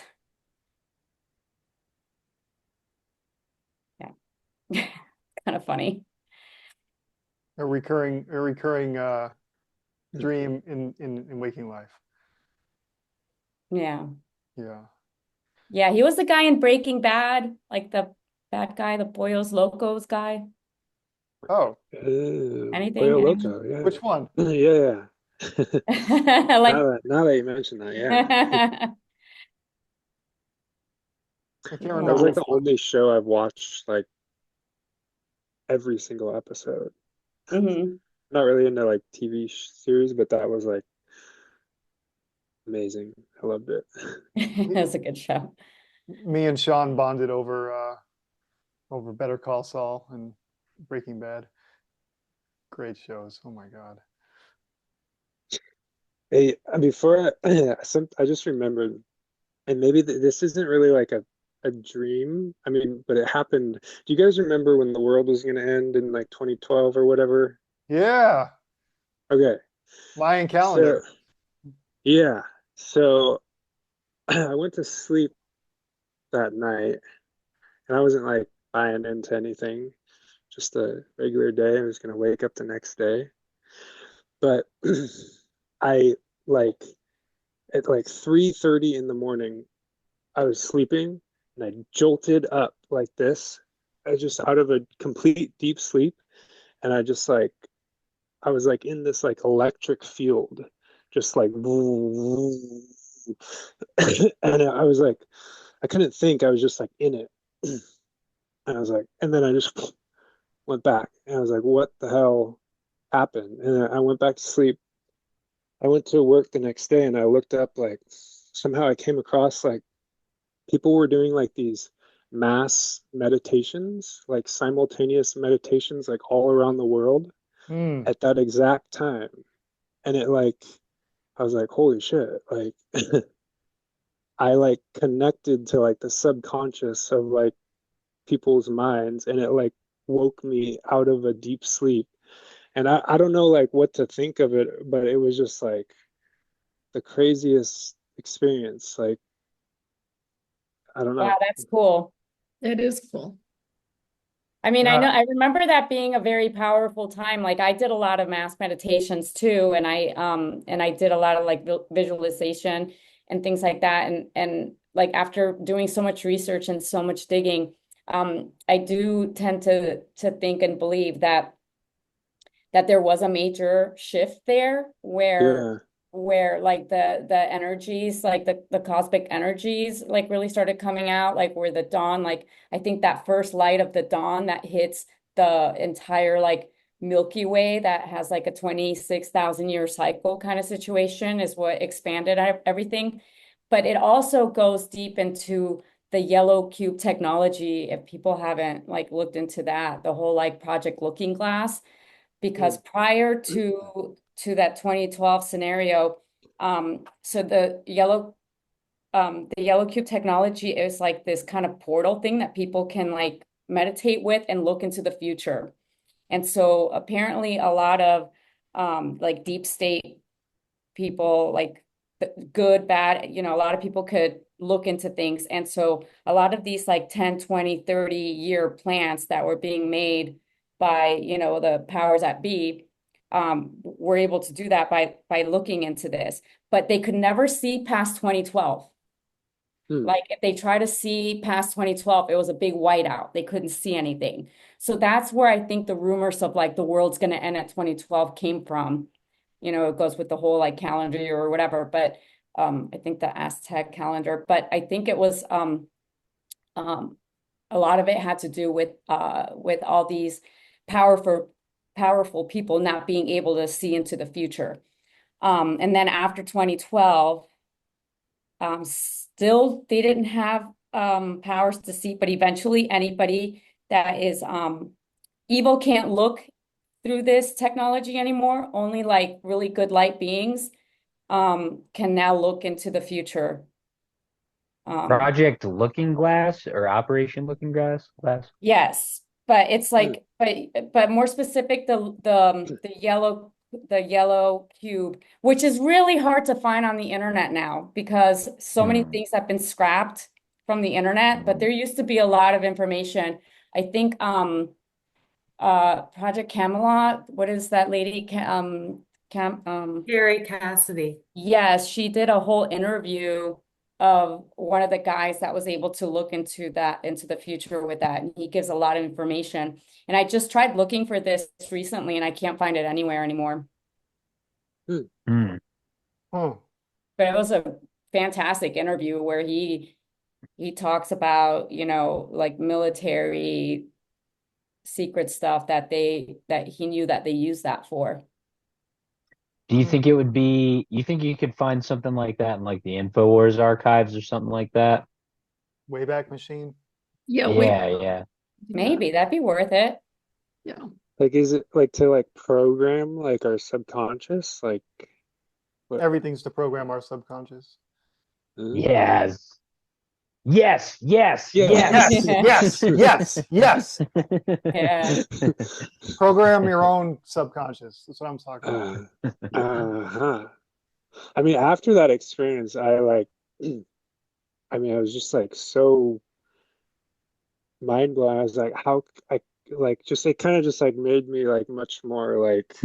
yeah, kind of funny. A recurring dream in waking life. Yeah. Yeah. Yeah, he was the guy in Breaking Bad, like the bad guy, the Boyos Locos guy. Oh, Anything? Pollo Anyone? Loco, yeah. which one? Yeah. Like Now that you mention that, yeah. I can't That remember was yeah. like which the one. only show I've watched like every single episode. hmm Not really into like TV series, but that was like amazing. I loved it. That's a good show. Me and Sean bonded over Better Call Saul and Breaking Bad. Great shows. Oh my God. Hey, before I just remembered, and maybe this isn't really like a dream. I mean, but it happened. Do you guys remember when the world was going to end in like 2012 or whatever? Yeah. Okay. Mayan So, calendar. yeah. So I went to sleep that night and I wasn't like buying into anything, just a regular day. I was going to wake up the next day. But I like at like 3:30 in the morning, I was sleeping and I jolted up like this. I just out of a complete deep sleep and I just like I was like in this like electric field, just like and I was like I couldn't think. I was just like in it. And I was like, and then I just went back and I was like, what the hell happened? And I went back to sleep. I went to work the next day and I looked up like somehow I came across like people were doing like these mass meditations, like simultaneous meditations, like all around the world Hmm. at that exact time. And it like, I was like, holy shit. Like, I like connected to like the subconscious of like people's minds and it like woke me out of a deep sleep. And I don't know like what to think of it, but it was just like the craziest experience. Like, I don't Wow, know. that's cool. It is cool. I mean, Yeah. I remember that being a very powerful time. Like I did a lot of mass meditations too, and I did a lot of like visualization and things like that. And like after doing so much research and so much digging, I do tend to think and believe that there was a major shift there Yeah. where like the energies, like the cosmic energies like really started coming out, like where the dawn, like I think that first light of the dawn that hits the entire like Milky Way that has like a 26,000 year cycle kind of situation is what expanded everything. But it also goes deep into the yellow cube technology. If people haven't like looked into that, the whole like Project Looking Glass, because Mm. prior to that 2012 scenario, so the yellow cube technology is like this kind of portal thing that people can like meditate with and look into the future. And so apparently a lot of like deep state people, like good, bad, you know, a lot of people could look into things. And so a lot of these like 10, 20, 30-year plans that were being made by, you know, the powers that be, were able to do that by looking into this. But they could never see past 2012. Mm. Like if they try to see past 2012, it was a big whiteout. They couldn't see anything. So that's where I think the rumors of like the world's going to end at 2012 came from. You know, it goes with the whole like calendar year or whatever, but I think the Aztec calendar, but I think it was um a lot of it had to do with all these powerful powerful people not being able to see into the future. And then after 2012, still they didn't have powers to see, but eventually anybody that is evil can't look through this technology anymore. Only like really good light beings can now look into the future. Um, Project Looking Glass or Operation Looking Glass. yes, but it's Mm. like but more specific, the yellow the yellow cube, which is really hard to find on the internet now because so many things have been scrapped from the internet, but there used to be a lot of information. I think Project Camelot, what is that lady? Carrie Cassidy. Yes, she did a whole interview of one of the guys that was able to look into the future with that. And he gives a lot of information. And I just tried looking for this recently and I can't find it anywhere anymore. Hmm. Oh, But it was a fantastic interview where he talks about, like military secret stuff that he knew that they used that for. Do you think it would be, you think you could find something like that in like the InfoWars archives or something like that? Wayback Machine. Yeah, Yeah. Maybe that'd be worth it. Yeah. Like, is it like to like program like our subconscious? Like, what? Everything's to program our subconscious. Yes. Yes. Yes. Yeah. Yes, yes, yes, yes. Yeah. Program your own subconscious. That's what I'm talking about. Uh-huh. I mean, after that experience, I was just like so mind blown. I was like, how I like just it kind of just like made me like much more like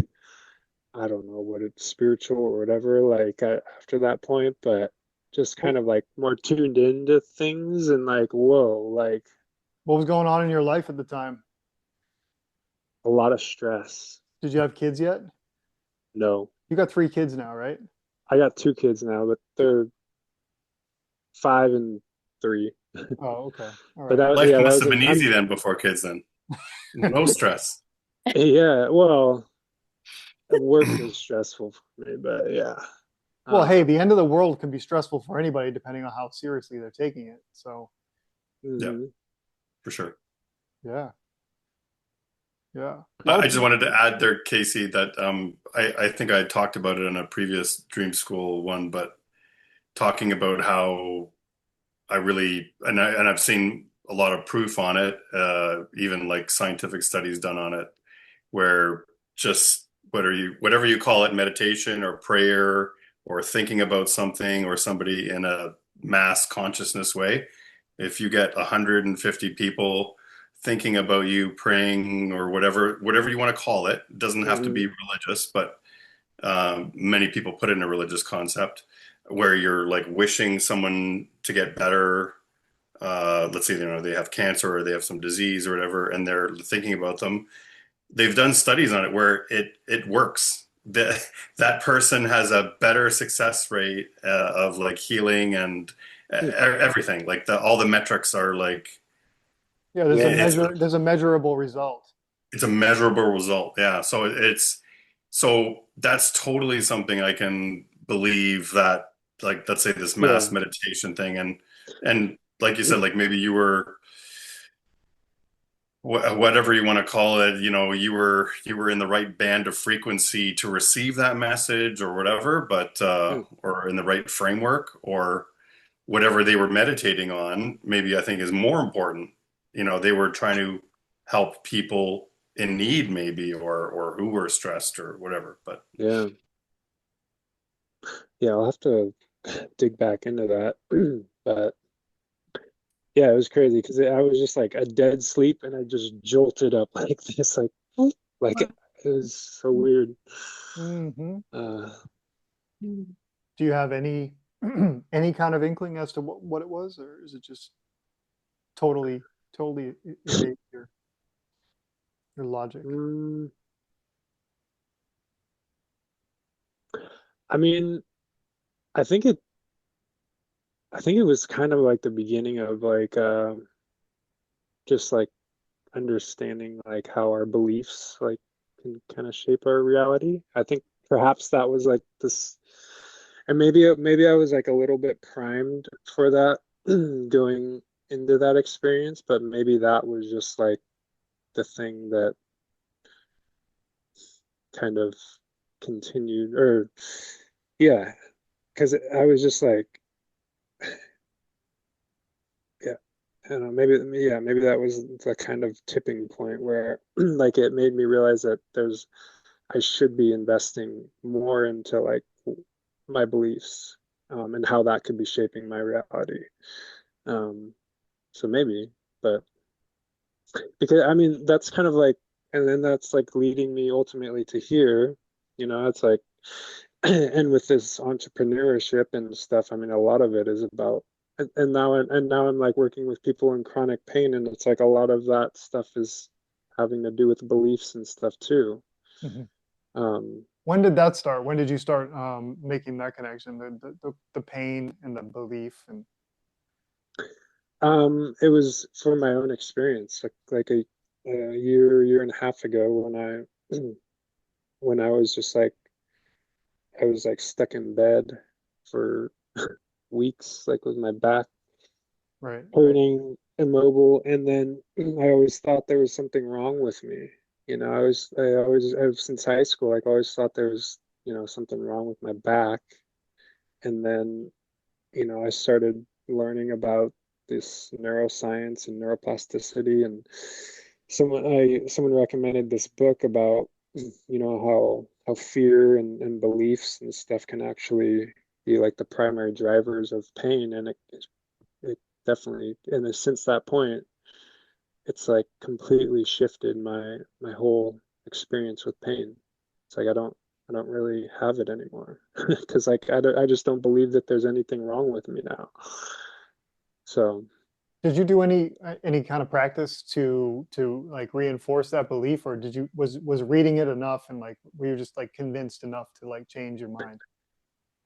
I don't know what it's spiritual or whatever like after that point, but just kind of like more tuned into things and like whoa, like What was going on in your life at the time? a lot of stress. Did you have kids yet? No, You got 3 kids now, right? I got 2 kids now, but they're 5 and 3. Oh, okay. All But right. Life that must was have been I'm easy then before kids then. No stress. yeah, well, work was stressful for me, but yeah. Well, hey, the end of the world can be stressful for anybody depending on how seriously they're taking it. So, Yeah, for sure. yeah. Yeah. I just wanted to add there, Casey, that I think I talked about it in a previous Dream School one, but talking about how I really and I've seen a lot of proof on it, even like scientific studies done on it, where just whatever you call it, meditation or prayer or thinking about something or somebody in a mass consciousness way, if you get 150 people thinking about you, praying or whatever you want to call it, it doesn't have to be religious, but many people put it in a religious concept where you're like wishing someone to get better. Let's say they have cancer or they have some disease or whatever, and they're thinking about them. They've done studies on it where it works. That person has a better success rate of like healing and everything. Like all the metrics are like Yeah, there's a measurable result. it's a measurable result. Yeah. So that's totally something I can believe that like let's say this mass meditation thing and like you said, like maybe you were whatever you want to call it, you were in the right band of frequency to receive that message or whatever, but or in the right framework or whatever they were meditating on, maybe I think is more important. They were trying to help people in need maybe or who were stressed or whatever, but yeah, I'll have to dig back into that. But yeah, it was crazy because I was just like a dead sleep and I just jolted up like this, like it was so weird. Mm-hmm. Mm. Do you have any any kind of inkling as to what it was, or is it just totally evade your logic? I mean, I think it was kind of like the beginning of like just like understanding like how our beliefs like can kind of shape our reality. I think perhaps that was like this, and maybe I was like a little bit primed for that going into that experience, but maybe that was just like the thing that kind of continued or yeah, because I was just like yeah, I don't know, maybe that was the kind of tipping point where like it made me realize that there's I should be investing more into like my beliefs, and how that could be shaping my reality. Um, so maybe, but because I mean that's kind of like, and then that's like leading me ultimately to here, it's like, and with this entrepreneurship and stuff, I mean a lot of it is about, and now I'm like working with people in chronic pain, and it's like a lot of that stuff is having to do with beliefs and stuff too. Mhm. Um, When did that start? When did you start making that connection, the pain and the belief? And it was from my own experience, like a year and a half ago when I when I was just like I was like stuck in bed for weeks, like with my back right, right, hurting, immobile, and then I always thought there was something wrong with me. I've since high school, like always thought there was, something wrong with my back. And then, I started learning about this neuroscience and neuroplasticity, and someone recommended this book about, how fear and beliefs and stuff can actually be like the primary drivers of pain. And it definitely, and since that point, it's like completely shifted my whole experience with pain. It's like I don't really have it anymore because like I just don't believe that there's anything wrong with me now. So did you do any kind of practice to like reinforce that belief, or did you was reading it enough, and like were you just like convinced enough to like change your mind?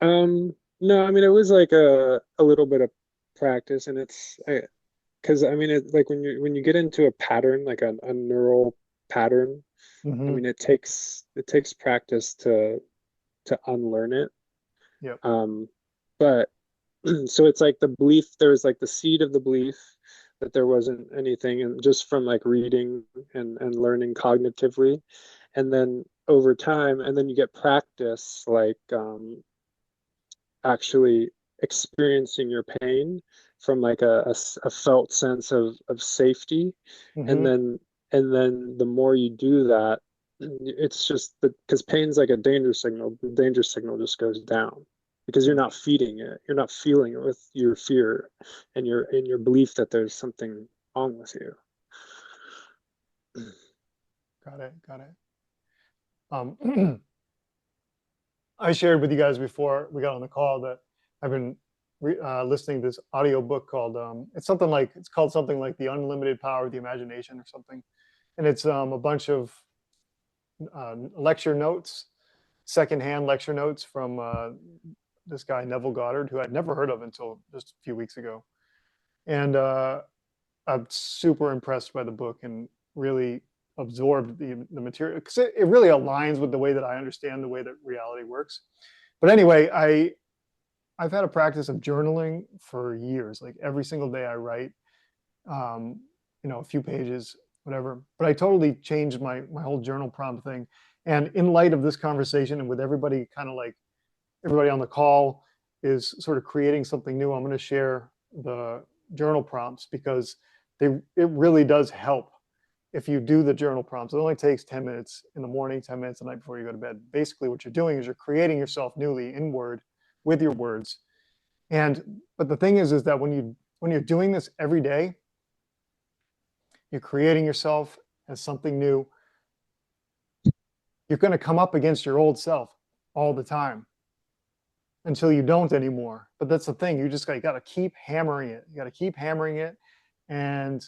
no, I mean it was like a little bit of practice, and it's because I mean it like when you get into a pattern, like a neural pattern, I Hmm. mean it takes practice to unlearn it. Yep. But so it's like the belief, there was like the seed of the belief that there wasn't anything, and just from like reading and learning cognitively, and then over time, and then you get practice like actually experiencing your pain from like a felt sense of safety. and Hmm. then and then the more you do that, it's just because pain's like a danger signal. The danger signal just goes down because you're not feeding it, you're not feeling it with your fear and your belief that there's something wrong with you. Got it. Got it. I shared with you guys before we got on the call that I've been listening to this audio book called it's called something like The Unlimited Power of the Imagination or something, and it's a bunch of lecture notes, secondhand lecture notes from this guy Neville Goddard, who I'd never heard of until just a few weeks ago, and I'm super impressed by the book and really absorbed the material because it really aligns with the way that I understand the way that reality works. But anyway, I've had a practice of journaling for years. Like every single day I write, um, a few pages, whatever. But I totally changed my whole journal prompt thing. And in light of this conversation, and with everybody kind of like everybody on the call is sort of creating something new, I'm going to share the journal prompts because it really does help if you do the journal prompts. It only takes 10 minutes in the morning, 10 minutes the night before you go to bed. Basically, what you're doing is you're creating yourself newly in Word with your words. But the thing is that when you're doing this every day, you're creating yourself as something new. You're going to come up against your old self all the time until you don't anymore. But that's the thing. You just got to keep hammering it. You got to keep hammering it and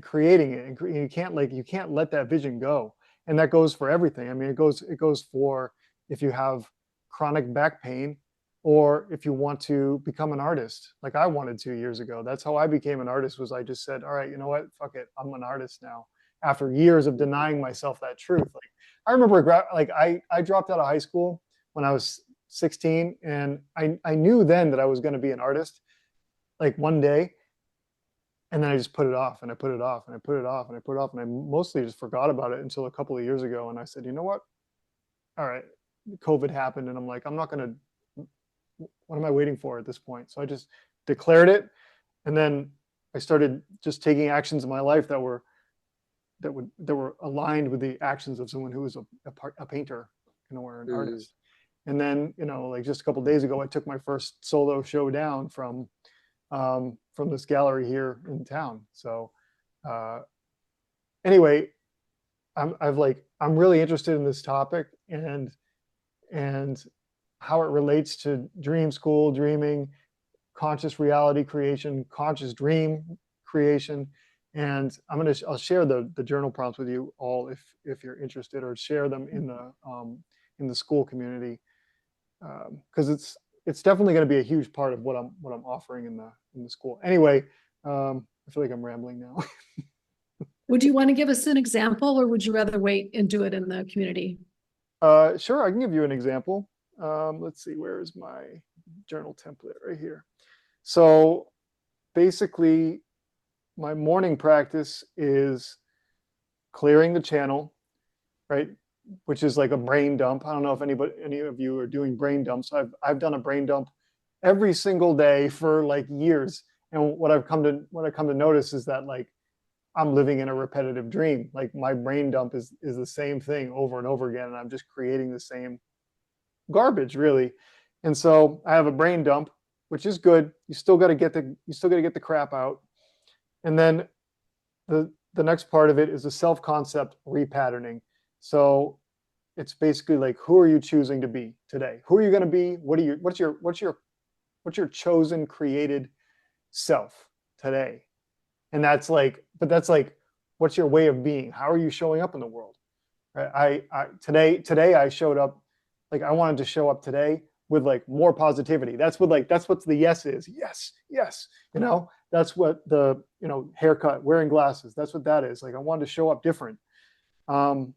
creating it. And you can't let that vision go. And that goes for everything. I mean, it goes for if you have chronic back pain or if you want to become an artist like I wanted 2 years ago. That's how I became an artist. Was I just said, all right, you know what? Fuck it. I'm an artist now. After years of denying myself that truth. Like I remember like I dropped out of high school when I was 16, and I knew then that I was going to be an artist like one day, and then I just put it off and I put it off and I put it off and I put it off, and I mostly just forgot about it until a couple of years ago, and I said, you know what, all right, COVID happened, and I'm like, I'm not going to, what am I waiting for at this point? So I just declared it, and then I started just taking actions in my life that were that were aligned with the actions of someone who was a painter, or an artist. And then, like just a couple of days ago, I took my first solo show down from this gallery here in town. So anyway, I'm really interested in this topic and how it relates to dream school, dreaming, conscious reality creation, conscious dream creation. And I'll share the journal prompts with you all if you're interested, or share them in the school community, because it's definitely going to be a huge part of what I'm offering in the school. Anyway, I feel like I'm rambling now. Would you want to give us an example, or would you rather wait and do it in the community? Sure, I can give you an example. Let's see, where is my journal template? Right here. So basically, my morning practice is clearing the channel, right? Which is like a brain dump. I don't know if any of you are doing brain dumps. I've done a brain dump every single day for like years. And what I've come to notice is that like I'm living in a repetitive dream. Like my brain dump is the same thing over and over again, and I'm just creating the same garbage, really. And so I have a brain dump, which is good. You still got to get the crap out. And then the next part of it is the self-concept repatterning. So it's basically like, who are you choosing to be today? Who are you going to be? What's your chosen created self today? And that's like, what's your way of being? How are you showing up in the world? Right? Today I showed up, like I wanted to show up today with like more positivity. That's what the yes is. Yes. That's what the, haircut, wearing glasses, that's what that is. Like I wanted to show up different. And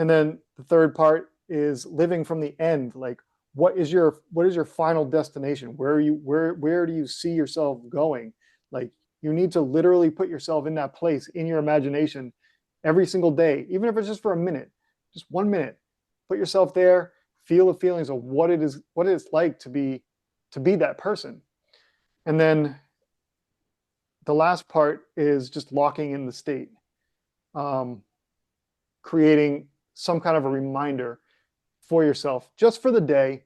then the third part is living from the end. Like, what is your final destination? Where do you see yourself going? Like, you need to literally put yourself in that place in your imagination every single day, even if it's just for a minute, just 1 minute. Put yourself there, feel the feelings of what it's like to be that person. And then the last part is just locking in the state, creating some kind of a reminder for yourself just for the day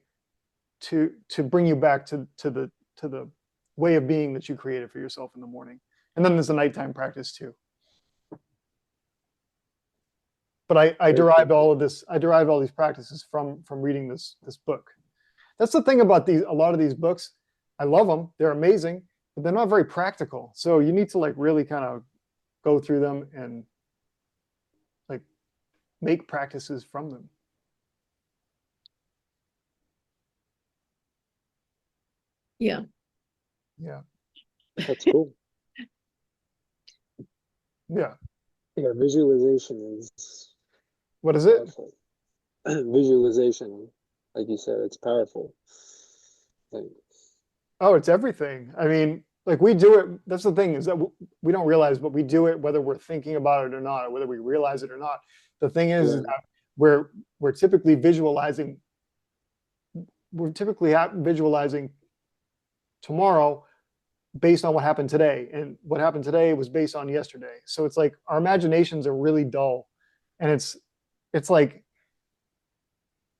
to bring you back to the way of being that you created for yourself in the morning. And then there's the nighttime practice too. But I derived all these practices from reading this book. That's the thing about a lot of these books. I love them. They're amazing, but they're not very practical. So you need to like really kind of go through them and like make practices from them. Yeah. Yeah. That's cool. Yeah. Yeah, visualization is What is it? powerful. Visualization, like you said, it's powerful. Like, Oh, it's everything. I mean, like we do it. That's the thing, is that we don't realize, but we do it whether we're thinking about it or not, or whether we realize it or not. The thing is Yeah. that we're typically visualizing. We're typically visualizing tomorrow based on what happened today, and what happened today was based on yesterday. So it's like our imaginations are really dull, and it's like,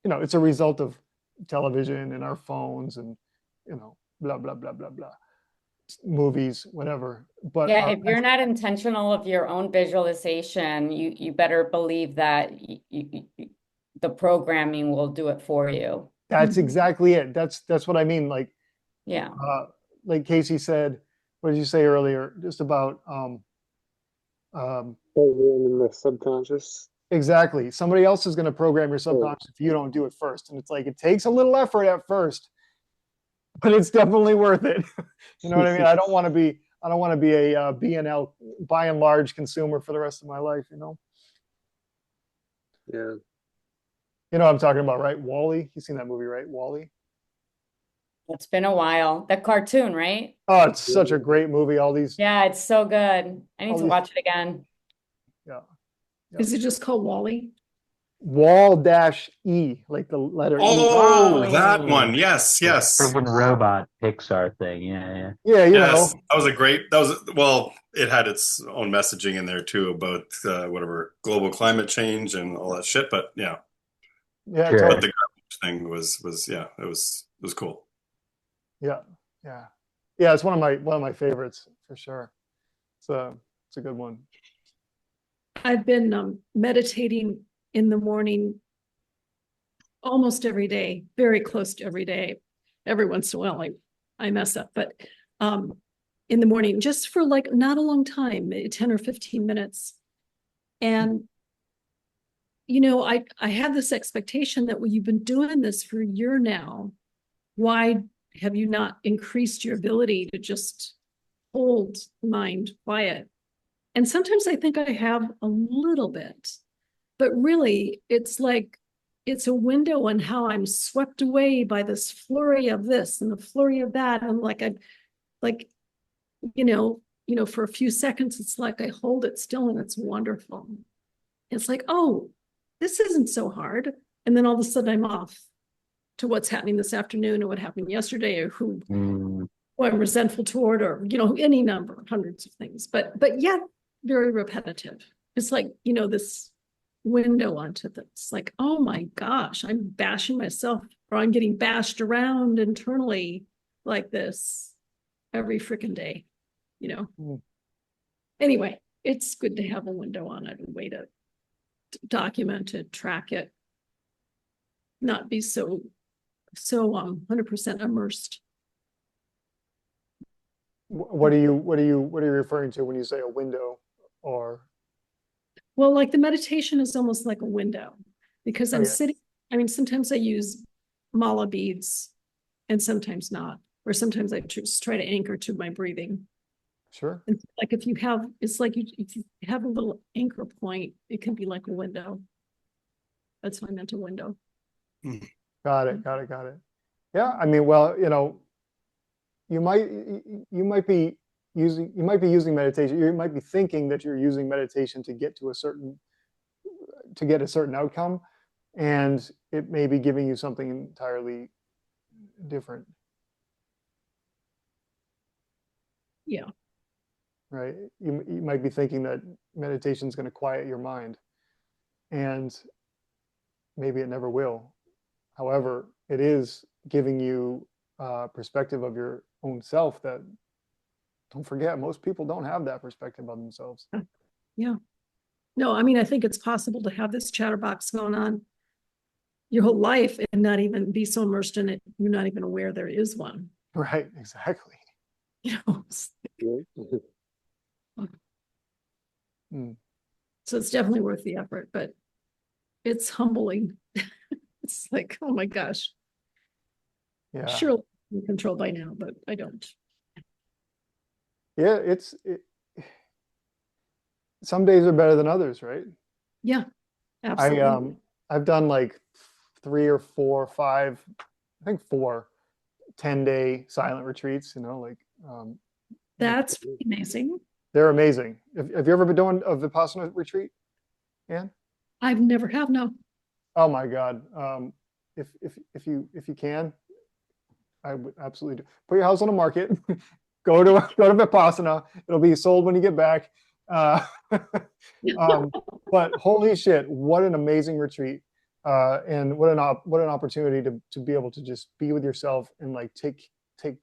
it's a result of television and our phones and blah blah blah blah blah, movies, whatever. But Yeah, if you're not intentional of your own visualization, you better believe that the programming will do it for you. that's exactly it. That's what I mean. Like, Yeah. like Casey said, what did you say earlier? Just about in the subconscious. exactly. Somebody else is going to program your subconscious if you don't do it first. And it's like, it takes a little effort at first, but it's definitely worth it. You know what I mean? I don't want to be a B&L, by and large, consumer for the rest of my life, Yeah. You know what I'm talking about, right? Wall-E. You've seen that movie, right? Wall-E. It's been a while. The cartoon, right? Oh, it's such a great movie. All these. Yeah, it's so good. I need to these- watch it again. Yeah. Is it just called Wall-E? Wall-E, like the letter E. Oh, that one. Yes. Freaking robot Pixar thing. Yeah. Yeah, Yes. That was it had its own messaging in there too about whatever global climate change and all that shit. But yeah, Yeah, but Sure. the garbage thing was yeah, it was cool. yeah, yeah, yeah. It's one of my favorites for sure. It's a good one. I've been meditating in the morning almost every day, very close to every day. Every once in a while, I mess up, but in the morning, just for like not a long time, maybe 10 or 15 minutes. And you know, I had this expectation that, well, you've been doing this for a year now. Why have you not increased your ability to just hold the mind quiet? And sometimes I think I have a little bit, but really it's like it's a window on how I'm swept away by this flurry of this and the flurry of that. And like I like, for a few seconds, it's like I hold it still and it's wonderful. It's like, oh, this isn't so hard. And then all of a sudden I'm off to what's happening this afternoon or what happened yesterday or who I'm resentful toward, or any number, hundreds of things. But yet very repetitive. It's like, this window onto this. Like, oh my gosh, I'm bashing myself, or I'm getting bashed around internally like this every freaking day, Anyway, it's good to have a window on it, a way to document it, track it, not be so 100% immersed. What are you referring to when you say a window? Or Well, like the meditation is almost like a window, because I'm sitting. I mean, sometimes I use mala beads and sometimes not, or sometimes I just try to anchor to my breathing. Sure. And like if you have, it's like if you have a little anchor point, it can be like a window. That's what I meant, a window. Got it. Yeah, I mean, well, you might be using meditation. You might be thinking that you're using meditation to get a certain outcome, and it may be giving you something entirely different. Yeah. Right. You might be thinking that meditation is going to quiet your mind, and maybe it never will. However, it is giving you a perspective of your own self that, don't forget, most people don't have that perspective of themselves. Yeah. No, I mean, I think it's possible to have this chatterbox going on your whole life and not even be so immersed in it, you're not even aware there is one. Right, exactly. So it's definitely worth the effort, but it's humbling. It's like, oh my gosh. Yeah. Sure, I'm controlled by now, but I don't. Yeah, some days are better than others, right? Yeah, absolutely. I've done like 3 or 4 or 5, I think 4 10-day silent retreats, That's amazing. They're amazing. Have you ever been doing a Vipassana retreat, Anne? I've never have, no. Oh my God. If you can, I would absolutely do. Put your house on the market, go to Vipassana. It'll be sold when you get back. But holy shit, what an amazing retreat. And what an opportunity to be able to just be with yourself and like take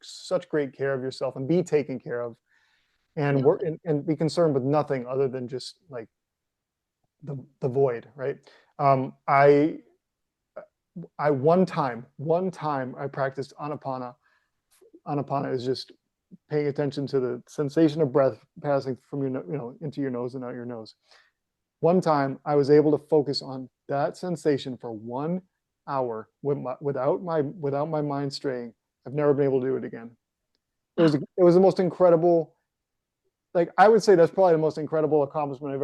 such great care of yourself and be taken care of, and work and be concerned with nothing other than just like the void, right? I one time I practiced Anapana. Anapana is just paying attention to the sensation of breath passing from your into your nose and out your nose. One time I was able to focus on that sensation for 1 hour without my mind straying. I've never been able to do it again. It was the most incredible. Like, I would say that's probably the most incredible accomplishment I've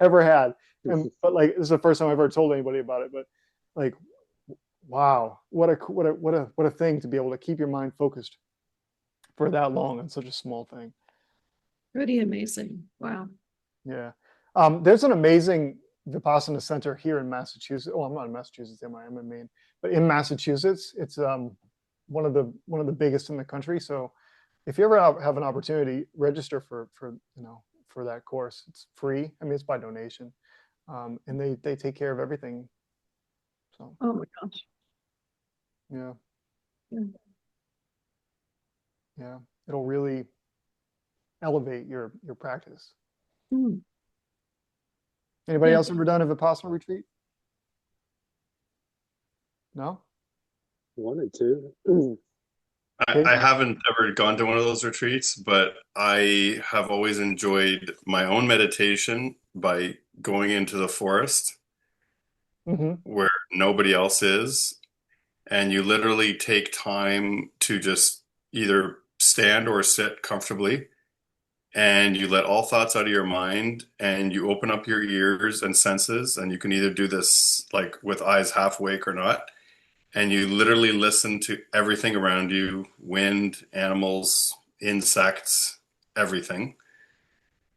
ever had. But like, this is the first time I've ever told anybody about it. But like, wow, what a thing to be able to keep your mind focused for that long on such a small thing. Pretty amazing. Wow. Yeah. There's an amazing Vipassana center here in Massachusetts. Oh, I'm not in Massachusetts, I'm in Maine, but in Massachusetts, it's one of the biggest in the country. So if you ever have an opportunity, register for for that course. It's free. I mean, it's by donation, and they take care of everything. So Oh my gosh. yeah, Yeah. yeah, it'll really elevate your practice. Hmm. Anybody Yeah. else ever done a Vipassana retreat? No? Wanted to. I haven't ever gone to one of those retreats, but I have always enjoyed my own meditation by going into the forest Mm-hmm. where nobody else is, and you literally take time to just either stand or sit comfortably, and you let all thoughts out of your mind, and you open up your ears and senses, and you can either do this like with eyes half awake or not, and you literally listen to everything around you, wind, animals, insects, everything,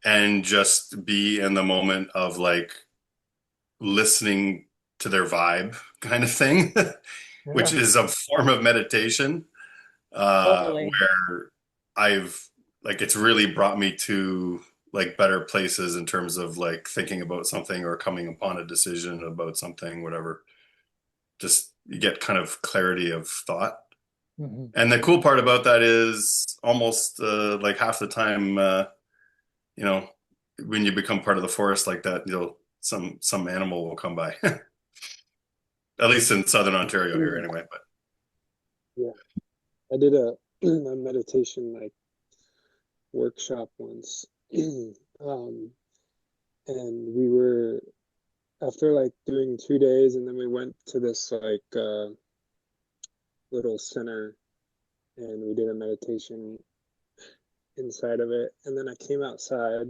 and just be in the moment of like listening to their vibe kind of thing, which Yeah. is a form of meditation, Totally. where I've like it's really brought me to like better places in terms of like thinking about something or coming upon a decision about something, whatever. Just you get kind of clarity of thought. Mm-hmm. And the cool part about that is almost like half the time, you know, when you become part of the forest like that, some animal will come by. At least in Southern Ontario here, anyway. But Yeah, I did a meditation like workshop once, and we were after like doing 2 days, and then we went to this like little center, and we did a meditation inside of it, and then I came outside,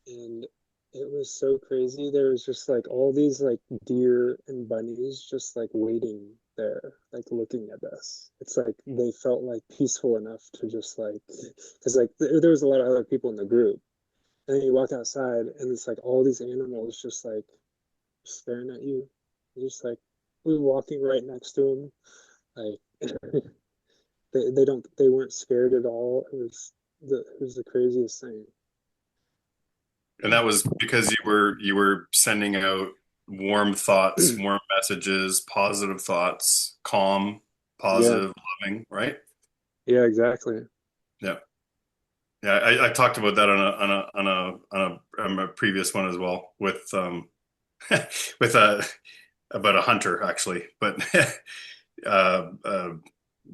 and it was so crazy. There was just like all these like deer and bunnies just like waiting there, like looking at us. It's like they felt like peaceful enough to just like, because like there was a lot of other people in the group, and then you walk outside and it's like all these animals just like staring at you. Just like we were walking right next to them, like they weren't scared at all. It was the craziest thing. and that was because you were sending out warm thoughts, warm messages, positive thoughts, calm, Yeah, positive, loving, right? yeah, exactly. Yeah. Yeah, I talked about that on a previous one as well with with about a hunter actually, but uh, uh,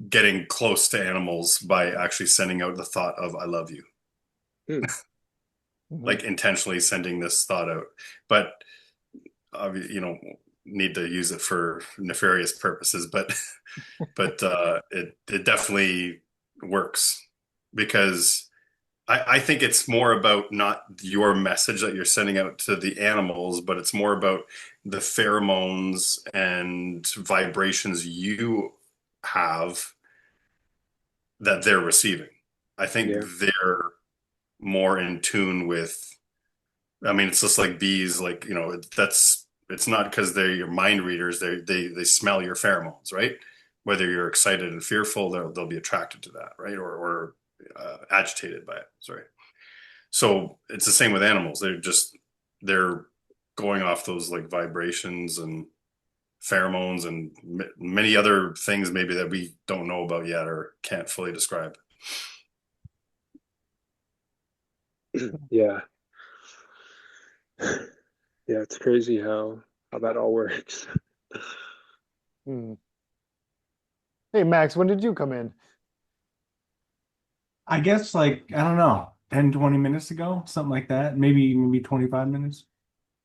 getting close to animals by actually sending out the thought of "I love you," Hmm. Mm-hmm. like intentionally sending this thought out. But need to use it for nefarious purposes, but it definitely works because. I think it's more about not your message that you're sending out to the animals, but it's more about the pheromones and vibrations you have that they're receiving. I think Yeah, they're more in tune with, I mean, it's just like bees, like, it's not because they're your mind readers, they smell your pheromones, right? Whether you're excited and fearful, they'll be attracted to that, right? Or agitated by it. Sorry. So it's the same with animals. They're going off those like vibrations and pheromones and many other things maybe that we don't know about yet or can't fully describe. yeah, yeah. It's crazy how that all works. Mm. Hey Max, when did you come in? I guess like, I don't know, 10, 20 minutes ago, something like that. Maybe 25 minutes.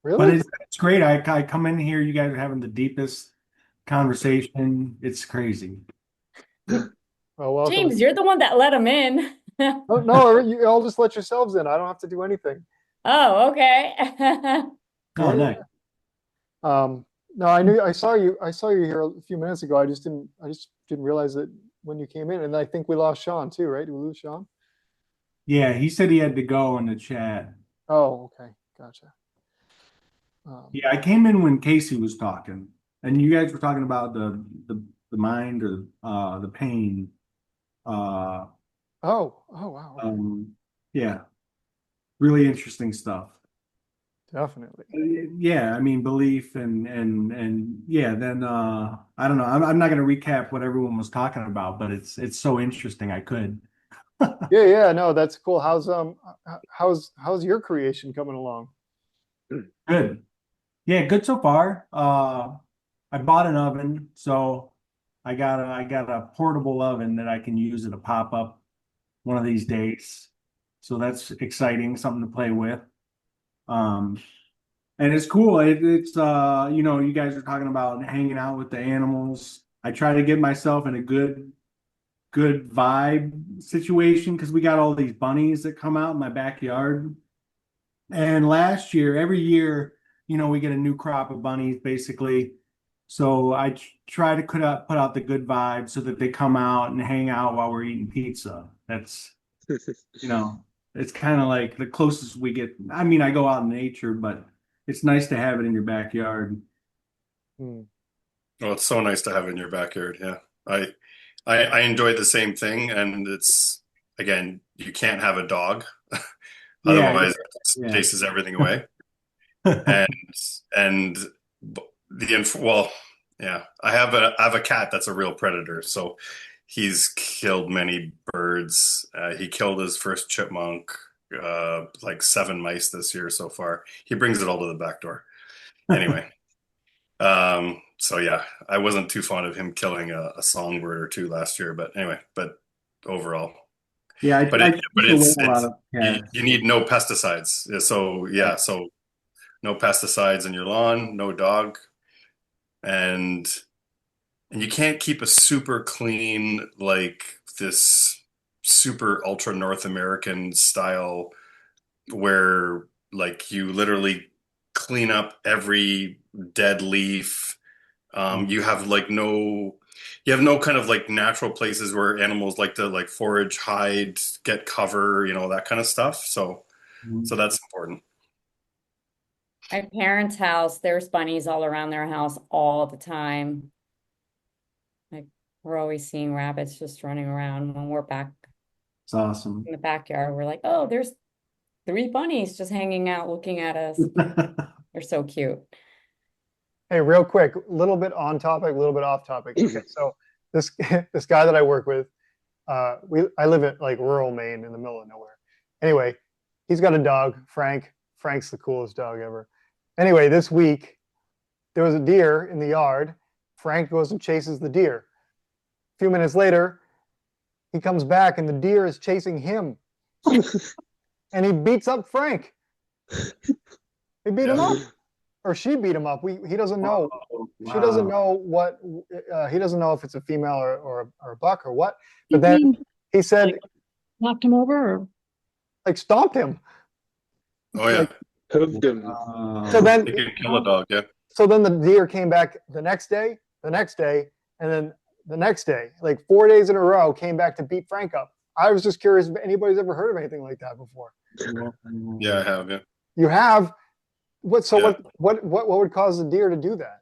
But Really? it's great. I come in here, you guys are having the deepest conversation. It's crazy. Oh, welcome. James, you're the one that let him in. Oh, no, you all just let yourselves in. I don't have to do anything. Oh, okay. Oh, Yeah, nice. yeah. No, I saw you here a few minutes ago. I just didn't realize that when you came in, and I think we lost Sean too, right? Did we lose Sean? Yeah, he said he had to go in the chat. Oh, okay, gotcha. Yeah, I came in when Casey was talking, and you guys were talking about the mind or the pain. Uh, Oh, wow. Okay. Yeah, really interesting stuff. Definitely. Yeah, I mean belief and yeah, then I don't know. I'm not going to recap what everyone was talking about, but it's so interesting. I could. Yeah. No, that's cool. How's your creation coming along? Good. Yeah, good so far. I bought an oven, so I got a portable oven that I can use at a pop-up one of these days. So that's exciting, something to play with. Um, and it's cool. It's you guys are talking about hanging out with the animals. I try to get myself in a good vibe situation because we got all these bunnies that come out in my backyard. And last year, every year, we get a new crop of bunnies basically. So I try to put out the good vibe so that they come out and hang out while we're eating pizza. That's, you know, it's kind of like the closest we get. I mean, I go out in nature, but it's nice to have it in your backyard. Hmm. Well, it's so nice to have in your backyard. Yeah. I enjoy the same thing, and it's again, you can't have a dog. Yeah, Otherwise it yeah. chases everything away. And well, yeah, I have a cat that's a real predator. So he's killed many birds. He killed his first chipmunk, like 7 mice this year so far. He brings it all to the back door. Anyway, so yeah, I wasn't too fond of him killing a songbird or two last year, but anyway, but overall, Yeah, but I but keep away a lot it's of you, cats. you need no pesticides. So yeah, so no pesticides in your lawn, no dog, and you can't keep a super clean like this super ultra North American style where like you literally clean up every dead leaf. You have like you have no kind of like natural places where animals like to like forage, hide, get cover, that kind of stuff. So that's important. My parents' house, there's bunnies all around their house all the time. Like we're always seeing rabbits just running around when we're back It's awesome. in the backyard. We're like, oh, there's 3 bunnies just hanging out looking at us. They're so cute. Hey, real quick, a little bit on topic, a little bit off topic. Okay, so this this guy that I work with, I live in like rural Maine in the middle of nowhere. Anyway, he's got a dog, Frank. Frank's the coolest dog ever. Anyway, this week there was a deer in the yard. Frank goes and chases the deer. A few minutes later, he comes back and the deer is chasing him. And he beats up Frank. He beat him up. Or she beat him up. He doesn't know. Oh, She doesn't wow. know what. He doesn't know if it's a female or a buck or what. But then he said, Like knocked him over or like stomped him. Oh yeah, Like, Hooved him. so then, you can kill a dog. Yeah. so then the deer came back the next day, and then the next day, like 4 days in a row, came back to beat Frank up. I was just curious if anybody's ever heard of anything like that before. Yeah, I have. Yeah. You have. So Yeah. what would cause the deer to do that?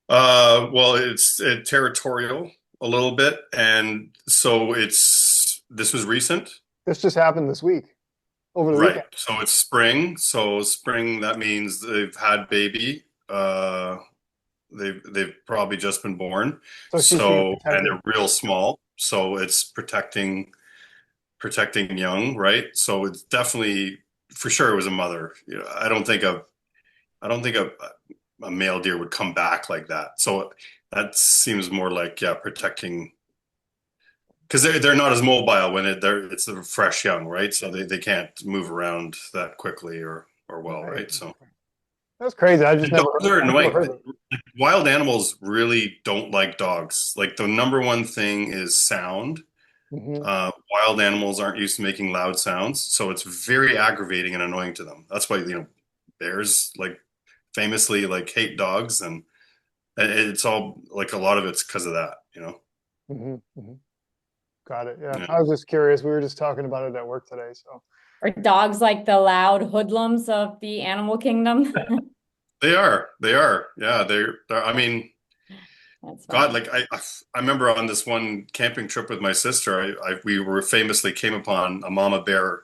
Well, it's territorial a little bit, and so this was recent, This just happened this week, over the right? weekend. So it's spring. So spring, that means they've had baby. They've probably just been born. So she's being So, and protected. they're real small. So it's protecting young, right? So it's definitely for sure it was a mother. I don't think a male deer would come back like that. So that seems more like protecting because they're not as mobile when it's a fresh young, right? So they can't move around that quickly or well, right? So That's crazy. I just and dogs are I've never annoying. heard of it. Wild animals really don't like dogs. Like the number one thing is sound. Mhm. Wild animals aren't used to making loud sounds, so it's very aggravating and annoying to them. That's why bears like famously like hate dogs, and it's all like a lot of it's because of that. Mhm. Got it. Yeah. Yeah. I was just curious. We were just talking about it at work today. So Are dogs like the loud hoodlums of the animal kingdom? They are. Yeah, I mean, That's God, funny. like I remember on this one camping trip with my sister, we were famously came upon a mama bear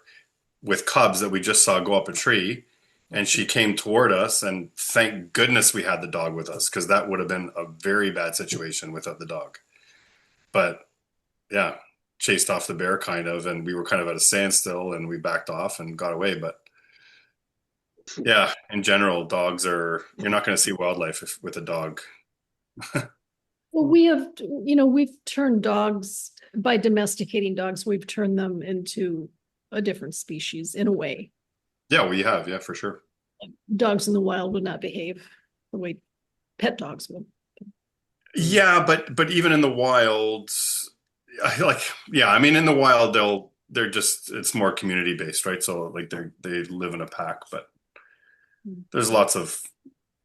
with cubs that we just saw go up a tree, and she came toward us, and thank goodness we had the dog with us because that would have been a very bad situation without the dog. But yeah, chased off the bear kind of, and we were kind of at a standstill, and we backed off and got away. But yeah, in general, dogs are you're not going to see wildlife with a dog. Well, we have, we've turned dogs, by domesticating dogs, we've turned them into a different species in a way. Yeah, we have, yeah, for sure. Dogs in the wild would not behave the way pet dogs would. Yeah, but even in the wild, like yeah, I mean in the wild they're just it's more community based, right? So like they live in a pack, but there's lots of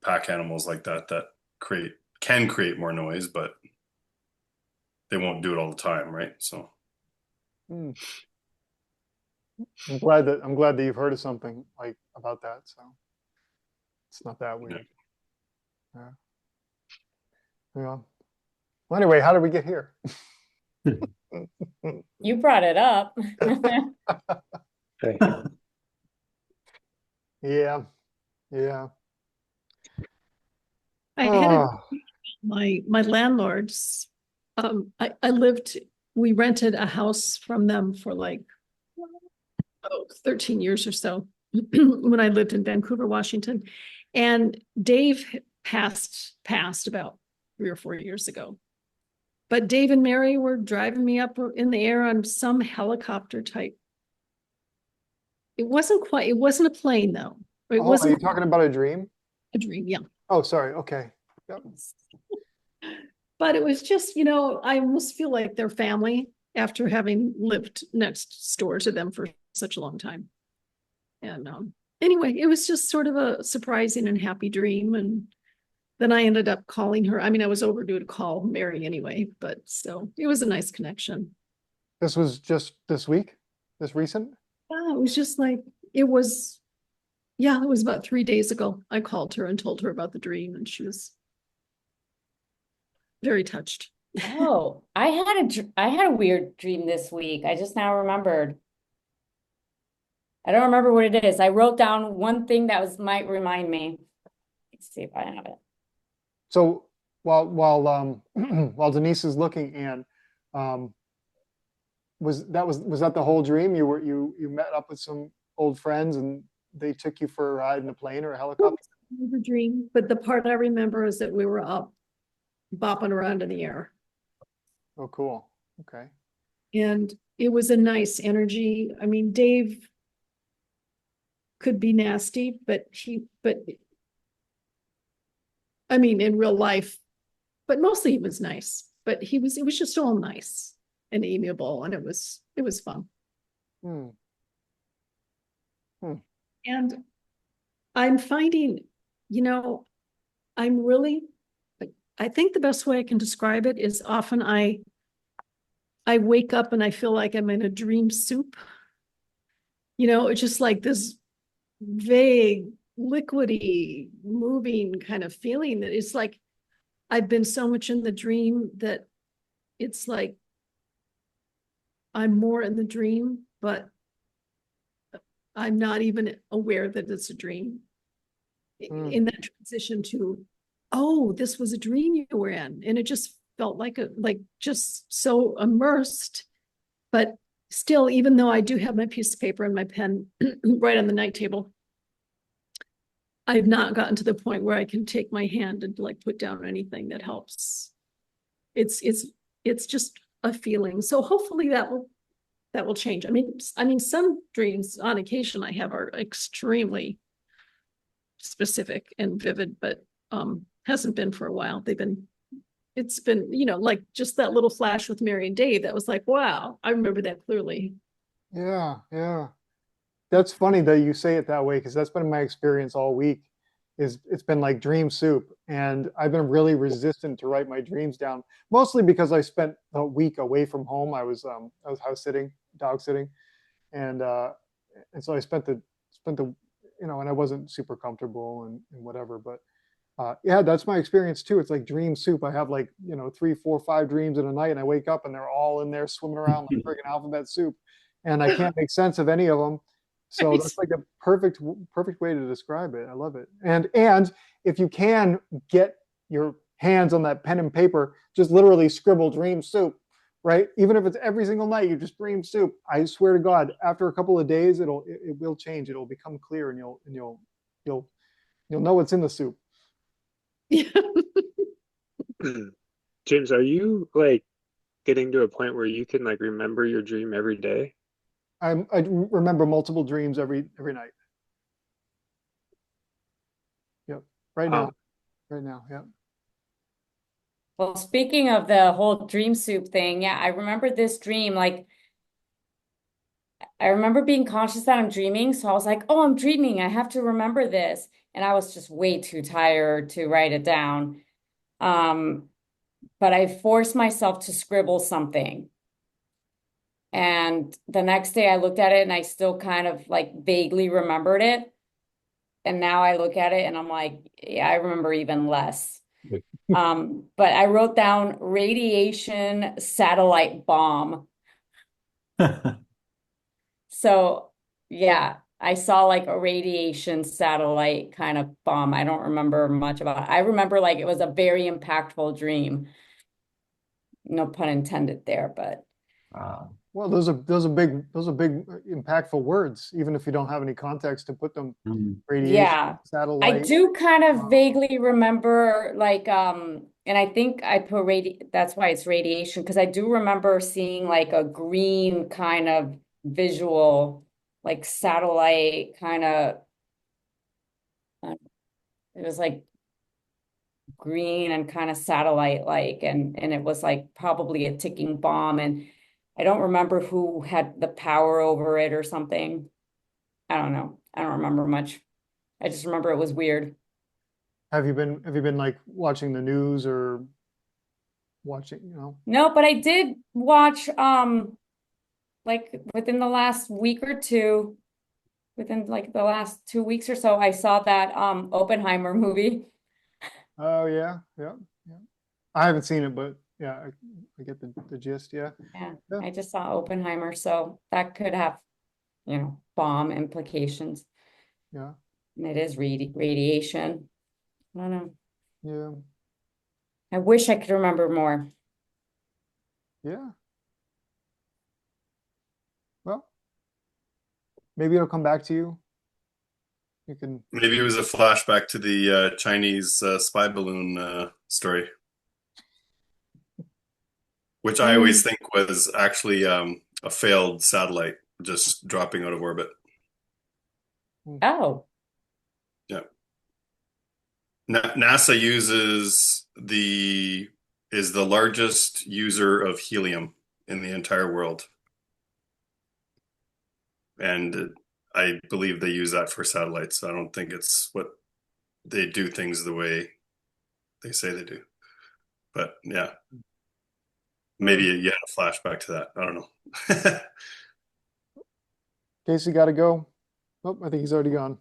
pack animals like that that can create more noise, but they won't do it all the time, right? So I'm glad that you've heard of something like about that. So it's not that weird. Yeah. Yeah. Well, anyway, how did we get here? You brought it up. Yeah. Yeah. I had my landlords. We rented a house from them for like 13 years or so when I lived in Vancouver, Washington. And Dave passed about 3 or 4 years ago. But Dave and Mary were driving me up in the air on some helicopter type. It wasn't a plane though. It Are wasn't you talking about a dream? a dream, yeah. Oh, sorry. Okay. Yep. But it was just, I almost feel like they're family after having lived next door to them for such a long time. And anyway, it was just sort of a surprising and happy dream. And then I ended up calling her. I mean, I was overdue to call Mary anyway, but still, it was a nice connection. This was just this week? This recent? Yeah, it was just like, it was about 3 days ago. I called her and told her about the dream, and she was very touched. Oh, I had a weird dream this week. I just now remembered. I don't remember what it is. I wrote down one thing that might remind me. Let's see if I have it. So while while Denise is looking, Anne, was that the whole dream? You met up with some old friends and they took you for a ride in a plane or a helicopter? The dream, but the part I remember is that we were up bopping around in the air. Oh, cool. Okay. And it was a nice energy. I mean, Dave could be nasty, but I mean, in real life, but mostly he was nice. But it was just all nice and amiable, and it was fun. And I'm finding, I think the best way I can describe it is often I wake up and I feel like I'm in a dream soup. It's just like this vague, liquidy, moving kind of feeling that it's like I've been so much in the dream that it's like I'm more in the dream, but I'm not even aware that it's a dream. In that transition to, oh, this was a dream you were in. And it just felt like just so immersed. But still, even though I do have my piece of paper and my pen right on the night table, I've not gotten to the point where I can take my hand and like put down anything that helps. It's just a feeling. So hopefully that will change. I mean, some dreams on occasion I have are extremely specific and vivid, but hasn't been for a while. It's been, like just that little flash with Mary and Dave. That was like, wow, I remember that clearly. Yeah, yeah. That's funny that you say it that way, because that's been my experience all week. It's been like dream soup, and I've been really resistant to write my dreams down, mostly because I spent a week away from home. I was house sitting, dog sitting, and so I spent the and I wasn't super comfortable and whatever. But Yeah, that's my experience too. It's like dream soup. I have like, 3, 4, 5 dreams in a night, and I wake up and they're all in there swimming around like friggin' alphabet soup, and I can't make sense of any of them. So that's like a perfect way to describe it. I love it. And if you can get your hands on that pen and paper, just literally scribble dream soup, right? Even if it's every single night, you just dream soup. I swear to God, after a couple of days, it will change. It'll become clear, and you'll know what's in the soup. Yeah. James, are you like getting to a point where you can like remember your dream every day? I remember multiple dreams every night. Yep. Right now. Right now. Yep. Well, speaking of the whole dream soup thing, yeah, I remember this dream. Like, I remember being conscious that I'm dreaming. So I was like, oh, I'm dreaming. I have to remember this. And I was just way too tired to write it down. But I forced myself to scribble something. And the next day I looked at it and I still kind of like vaguely remembered it. And now I look at it and I'm like, yeah, I remember even less. But I wrote down radiation satellite bomb. So yeah, I saw like a radiation satellite kind of bomb. I don't remember much about it. I remember like it was a very impactful dream. No pun intended there, but Well, those are big impactful words, even if you don't have any context to put them. Radiation, yeah. I satellite. do kind of vaguely remember like and I think I put that's why it's radiation, because I do remember seeing like a green kind of visual, like satellite kind of it was like green and kind of satellite like, and it was like probably a ticking bomb, and I don't remember who had the power over it or something. I don't know. I don't remember much. I just remember it was weird. Have you been like watching the news or watching, No, but I did watch like within the last week or two, within like the last 2 weeks or so, I saw that Oppenheimer movie. Oh yeah, yeah, yeah. I haven't seen it, but yeah, I get the gist. Yeah. Yeah, Yeah. I just saw Oppenheimer, so that could have, bomb implications. Yeah. And it is radiation. I don't know. Yeah. I wish I could remember more. Yeah. Well, maybe it'll come back to you. You can. Maybe it was a flashback to the Chinese spy balloon story, which I always think was actually a failed satellite just dropping out of orbit. Oh, Yeah. NASA is the largest user of helium in the entire world. And I believe they use that for satellites. I don't think it's what they do things the way they say they do. But yeah, maybe you had a flashback to that. I don't know. Casey got to go. Oh, I think he's already gone.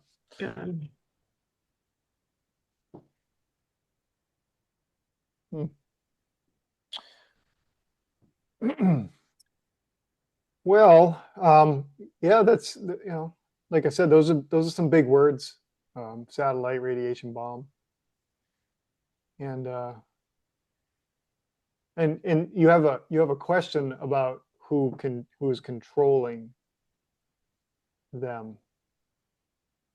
Well, yeah, that's like I said, those are some big words. Satellite, radiation bomb, and and you have a question about who is controlling them.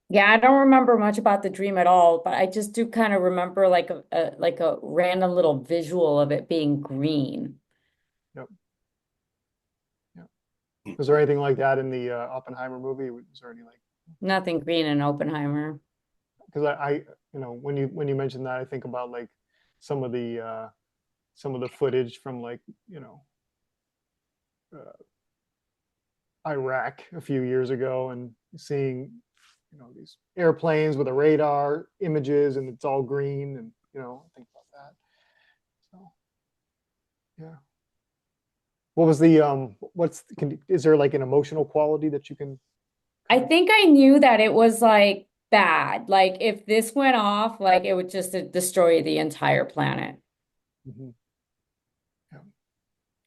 yeah, I don't remember much about the dream at all, but I just do kind of remember like a random little visual of it being green. Yep. Yep. Was there anything like that in the Oppenheimer movie? Was there any like? Nothing green in Oppenheimer. Because I when you mention that, I think about like some of the footage from like Iraq a few years ago, and seeing these airplanes with a radar images, and it's all green, and I think about that. So yeah. What was the is there like an emotional quality that you can? I think I knew that it was like bad. Like if this went off, like it would just destroy the entire planet. Mhm.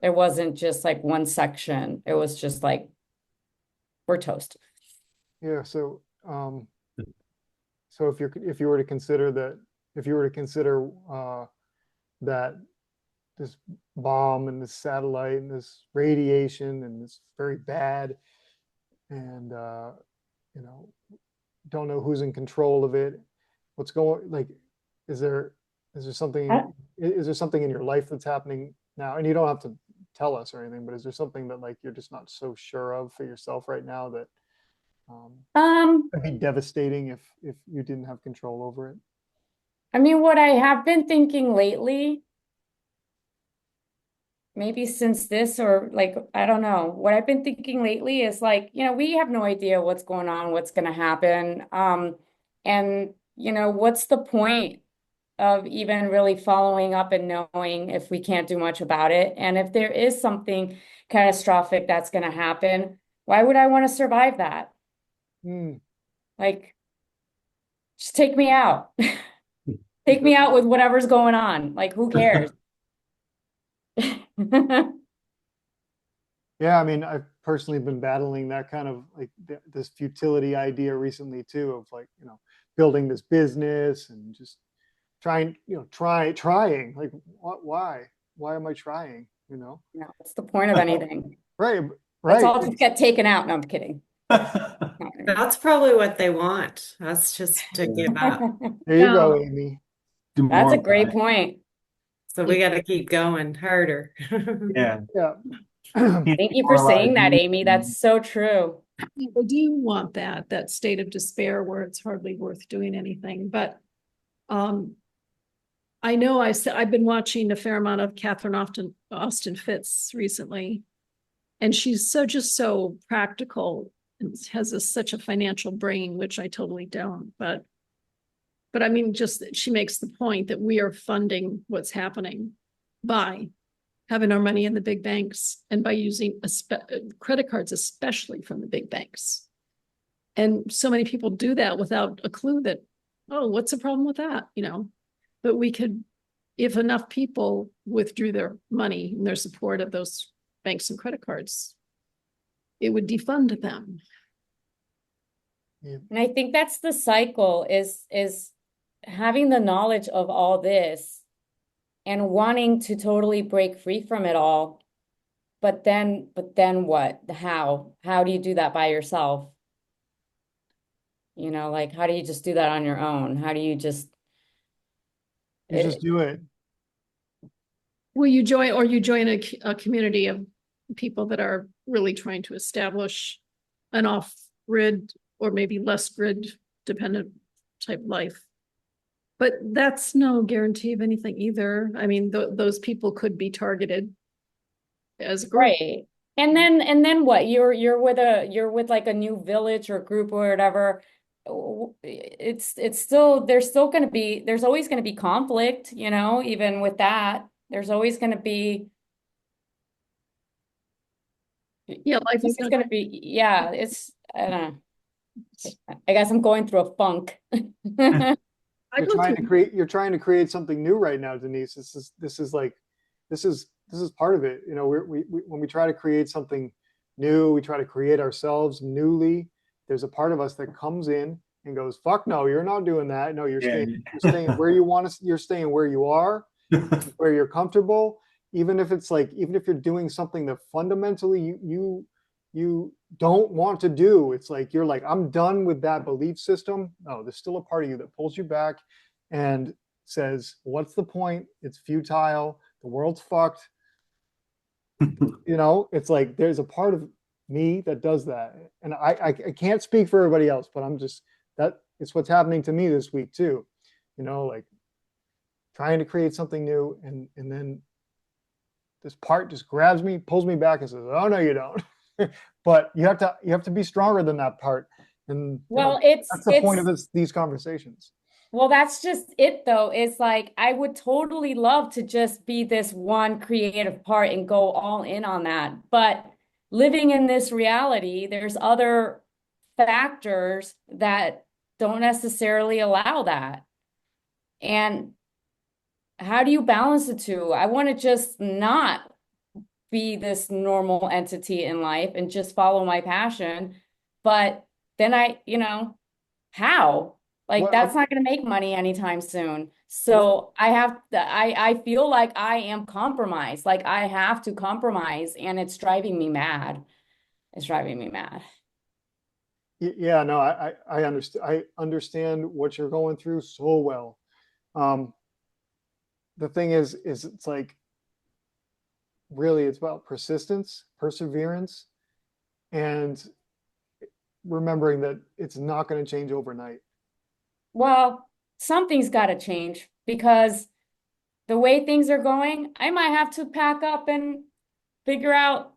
It wasn't just like one section. It was just like we're toast. Yeah. So if you were to consider that, if you were to consider that this bomb and this satellite and this radiation and this very bad, and you know, don't know who's in control of it, what's going, like, is there something, is there something in your life that's happening now? And you don't have to tell us or anything, but is there something that like you're just not so sure of for yourself right now that could be devastating if you didn't have control over it? I mean, what I have been thinking lately, maybe since this or like, I don't know, what I've been thinking lately is like, we have no idea what's going on, what's going to happen. And, what's the point of even really following up and knowing if we can't do much about it? And if there is something catastrophic that's going to happen, why would I want to survive that? Like, just take me out. Take me out with whatever's going on. Like, who cares? Yeah, I mean, I've personally been battling that kind of like this futility idea recently too, of like, building this business and just trying, trying, like, why am I trying? What's the point of anything? Right, Let's right. all just get taken out. No, I'm kidding. That's probably what they want. That's just to give up. There you go, Amy. That's a great point. So we got to keep going harder. Yeah. Yeah. Thank you for saying that, Amy. That's so true. I do want that state of despair where it's hardly worth doing anything. But I know I've been watching a fair amount of Catherine Austin Fitz recently, and she's just so practical and has such a financial brain, which I totally don't. But I mean, just she makes the point that we are funding what's happening by having our money in the big banks and by using credit cards, especially from the big banks. And so many people do that without a clue that, oh, what's the problem with that? But we could, if enough people withdrew their money and their support of those banks and credit cards, it would defund them. Yeah. And I think that's the cycle is having the knowledge of all this and wanting to totally break free from it all. But then what? How do you do that by yourself? Like, how do you just do that on your own? How do you just do it? Well, you join a community of people that are really trying to establish an off-grid or maybe less grid dependent type life. But that's no guarantee of anything either. I mean, those people could be targeted as a group. Right. And then what? You're with like a new village or group or whatever. It's still there's always going to be conflict, even with that. There's always going to be life is going to be it's I don't know. I guess I'm going through a funk. You're trying to create something new right now, Denise. This is part of it. We when we try to create something new, we try to create ourselves newly. There's a part of us that comes in and goes, "Fuck no, you're not doing that. No, you're staying where you want to. You're staying where you are, where you're comfortable. Even if you're doing something that fundamentally you don't want to do, it's like you're like, I'm done with that belief system. No, there's still a part of you that pulls you back and says, what's the point? It's futile. The world's fucked. It's like there's a part of me that does that. And I can't speak for everybody else, but it's what's happening to me this week too. Like trying to create something new and then this part just grabs me, pulls me back and says, oh no, you don't. But you have to be stronger than that part. And that's the point of these conversations. Well, that's just it though. It's like I would totally love to just be this one creative part and go all in on that. But living in this reality, there's other factors that don't necessarily allow that. And how do you balance the two? I want to just not be this normal entity in life and just follow my passion. But then how? Like that's Well, not going to make money anytime soon. well, So I feel like I am compromised. Like I have to compromise and it's driving me mad. It's driving me mad. yeah, no, I understand. I understand what you're going through so well. Um, the thing is it's like really it's about persistence, perseverance, and remembering that it's not going to change overnight. Well, something's got to change because the way things are going, I might have to pack up and figure out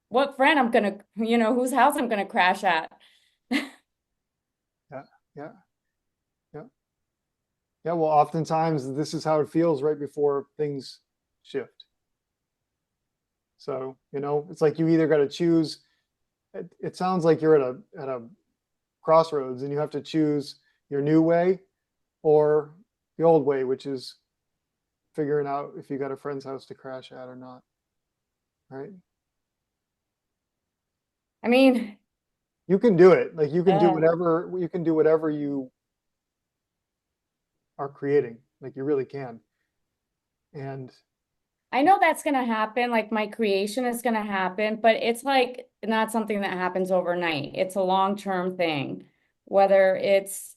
what friend I'm gonna, whose house I'm gonna crash at. Yeah, yeah, yeah, yeah. Well, oftentimes this is how it feels right before things shift. So, it's like you either got to choose. It sounds like you're at a crossroads and you have to choose your new way or the old way, which is figuring out if you got a friend's house to crash at or not. Right? I mean, You can do it. Like you can do uh, whatever you are creating. Like you really can. And I know that's gonna happen, like my creation is gonna happen, but it's like not something that happens overnight. It's a long-term thing. Whether it's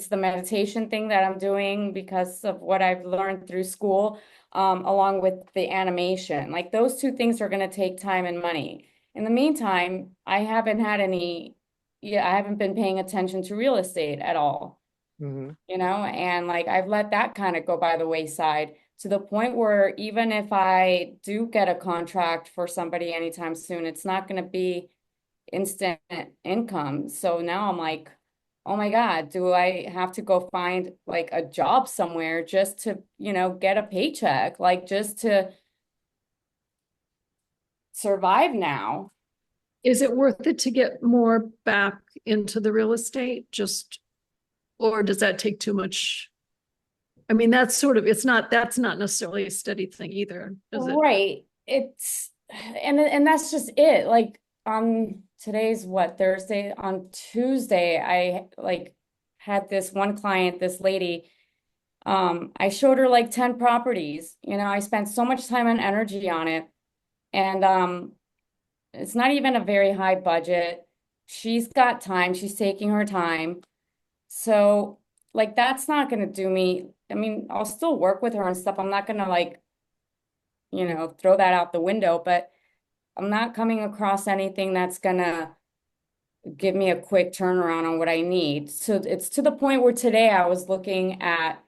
the meditation thing that I'm doing because of what I've learned through school, along with the animation. Like those two things are gonna take time and money. In the meantime, I haven't been paying attention to real estate at all, mhm. and like I've let that kind of go by the wayside to the point where even if I do get a contract for somebody anytime soon, it's not going to be instant income. So now I'm like, oh my God, do I have to go find like a job somewhere just to, get a paycheck, like just to survive now? Is it worth it to get more back into the real estate? Or does that take too much? I mean, that's not necessarily a steady thing either, is it? Right. And that's just it. Like today's what, Thursday? On Tuesday, I like had this one client, this lady. I showed her like 10 properties. I spent so much time and energy on it. And it's not even a very high budget. She's got time, she's taking her time. So like that's not gonna do me. I mean, I'll still work with her and stuff. I'm not gonna like throw that out the window, but I'm not coming across anything that's gonna give me a quick turnaround on what I need. So it's to the point where today I was looking at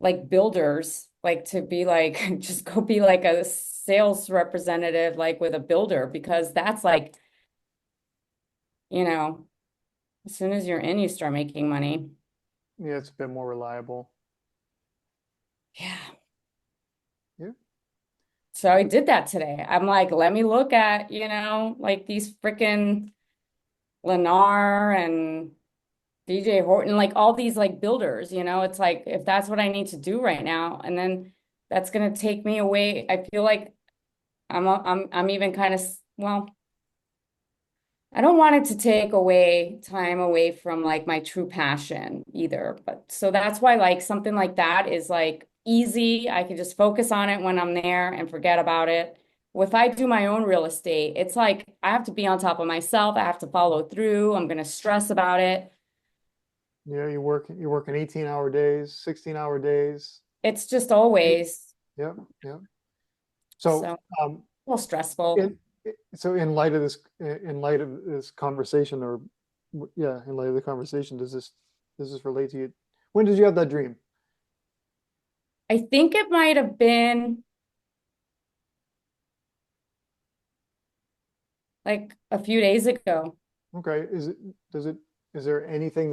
like builders, like to be like just go be like a sales representative like with a builder because that's like, as soon as you're in, you start making money. Yeah, it's a bit more reliable. Yeah. Yeah. So I did that today. I'm like, let me look at, like these freaking Lennar and DJ Horton, like all these like builders, it's like if that's what I need to do right now, and then that's gonna take me away. I feel like I'm even kind of well, I don't want it to take away time away from like my true passion either. But so that's why like something like that is like easy. I can just focus on it when I'm there and forget about it. If I do my own real estate, it's like I have to be on top of myself. I have to follow through. I'm gonna stress about it. Yeah, you're working 18-hour days, 16-hour days. It's just always Yeah, yeah. so So, a little stressful. in in light of this conversation, or yeah, in light of the conversation, does this relate to you? When did you have that dream? I think it might have been like a few days ago. Okay, is there anything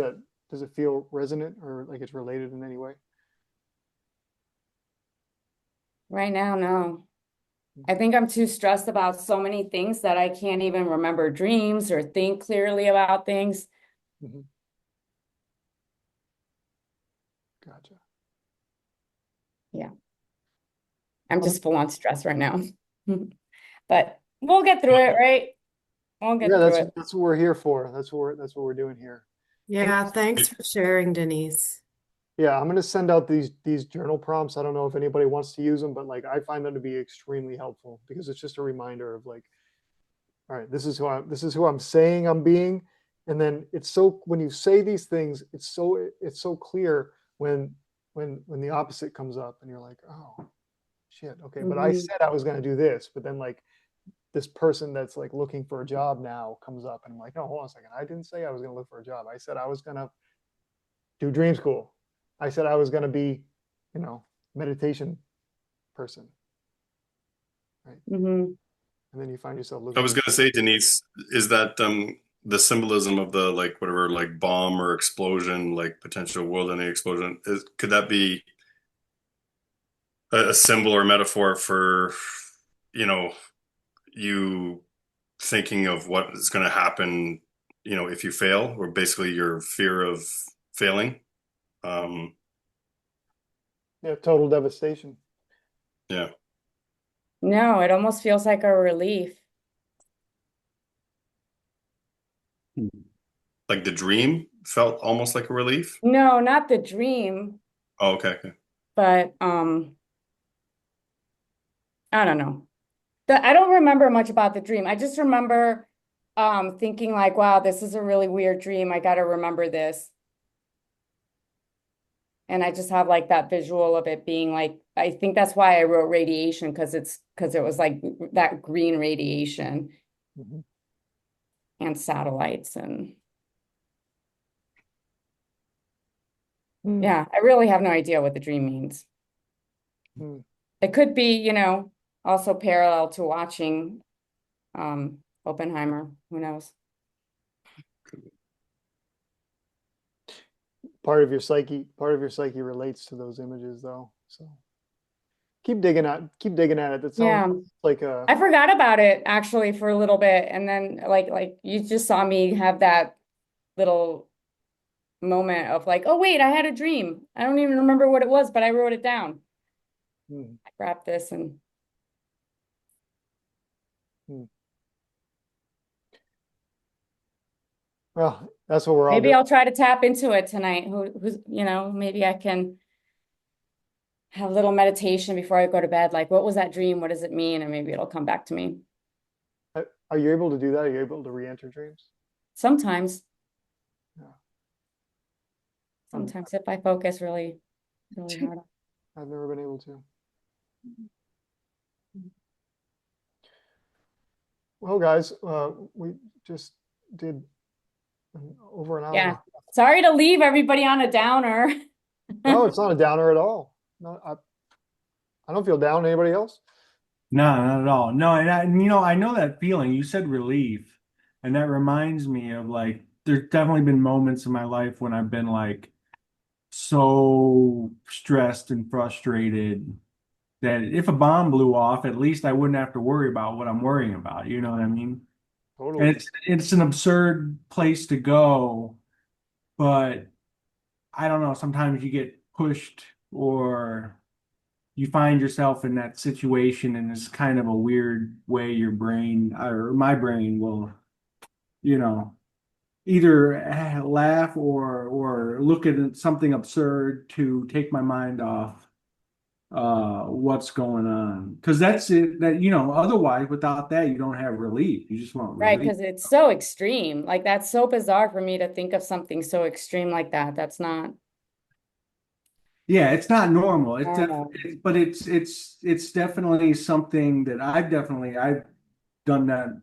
does it feel resonant or like it's related in any way? Right now, no. I think I'm too stressed about so many things that I can't even remember dreams or think clearly about things. Mhm. Gotcha. Yeah. I'm just full on stress right now. But we'll get through it, right? We'll get Yeah, through it. that's what we're here for. That's what we're doing here. Yeah, thanks for sharing, Denise. Yeah, I'm gonna send out these journal prompts. I don't know if anybody wants to use them, but like I find them to be extremely helpful because it's just a reminder of like, all right, this is who I'm saying I'm being. And then it's so when you say these things, it's so clear when the opposite comes up and you're like, oh shit, okay, but I Mhm. said I was gonna do this, but then like this person that's like looking for a job now comes up and I'm like, oh, hold on a second. I didn't say I was gonna look for a job. I said I was gonna do Dream School. I said I was gonna be, meditation person, right? Mhm. And then you find yourself I looking was for. gonna say, Denise, is that the symbolism of the like whatever like bomb or explosion, like potential world-ending explosion, could that be a symbol or metaphor for, you know, you thinking of what is going to happen, if you fail, or basically your fear of failing? Um, Yeah, total devastation. yeah, No, it almost feels like a relief. like the dream felt almost like a relief. No, not the dream, Oh, okay, okay. but I don't know. I don't remember much about the dream. I just remember thinking like, wow, this is a really weird dream. I got to remember this. And I just have like that visual of it being like, I think that's why I wrote radiation because it was like that green radiation Mhm. and satellites and Mm. yeah, I really have no idea what the dream means. Mm. It could be, also parallel to watching Oppenheimer. Who knows? Part of your psyche relates to those images though. So keep digging at it. That sounds Yeah. like I forgot about it actually for a little bit, and then like you just saw me have that little moment of like, oh wait, I had a dream. I don't even remember what it was, but I wrote it down. mm, I grabbed this and mm. Well, that's what we're all maybe doing. I'll try to tap into it tonight. Maybe I can have a little meditation before I go to bed. Like, what was that dream? What does it mean? And maybe it'll come back to me. Are you able to do that? Are you able to re-enter dreams? Sometimes, Yeah. sometimes if I focus really, really hard. I've never been able to. Well, guys, we just did over an hour. Yeah. Sorry to leave everybody on a downer. No, it's not a downer at all. No, I don't feel down. Anybody else? No, not at all. No, I know that feeling. You said relief, and that reminds me of like there's definitely been moments in my life when I've been like so stressed and frustrated that if a bomb blew off, at least I wouldn't have to worry about what I'm worrying about. You know what I mean? And Totally. it's an absurd place to go, but I don't know, sometimes you get pushed or you find yourself in that situation and it's kind of a weird way your brain or my brain will, you know, either laugh or look at something absurd to take my mind off what's going on. Because that's it that otherwise without that you don't have relief. You just want Right, relief. because it's so extreme. Like that's so bizarre for me to think of something so extreme like that. That's not Yeah, it's not normal. normal. But it's definitely something that I've done that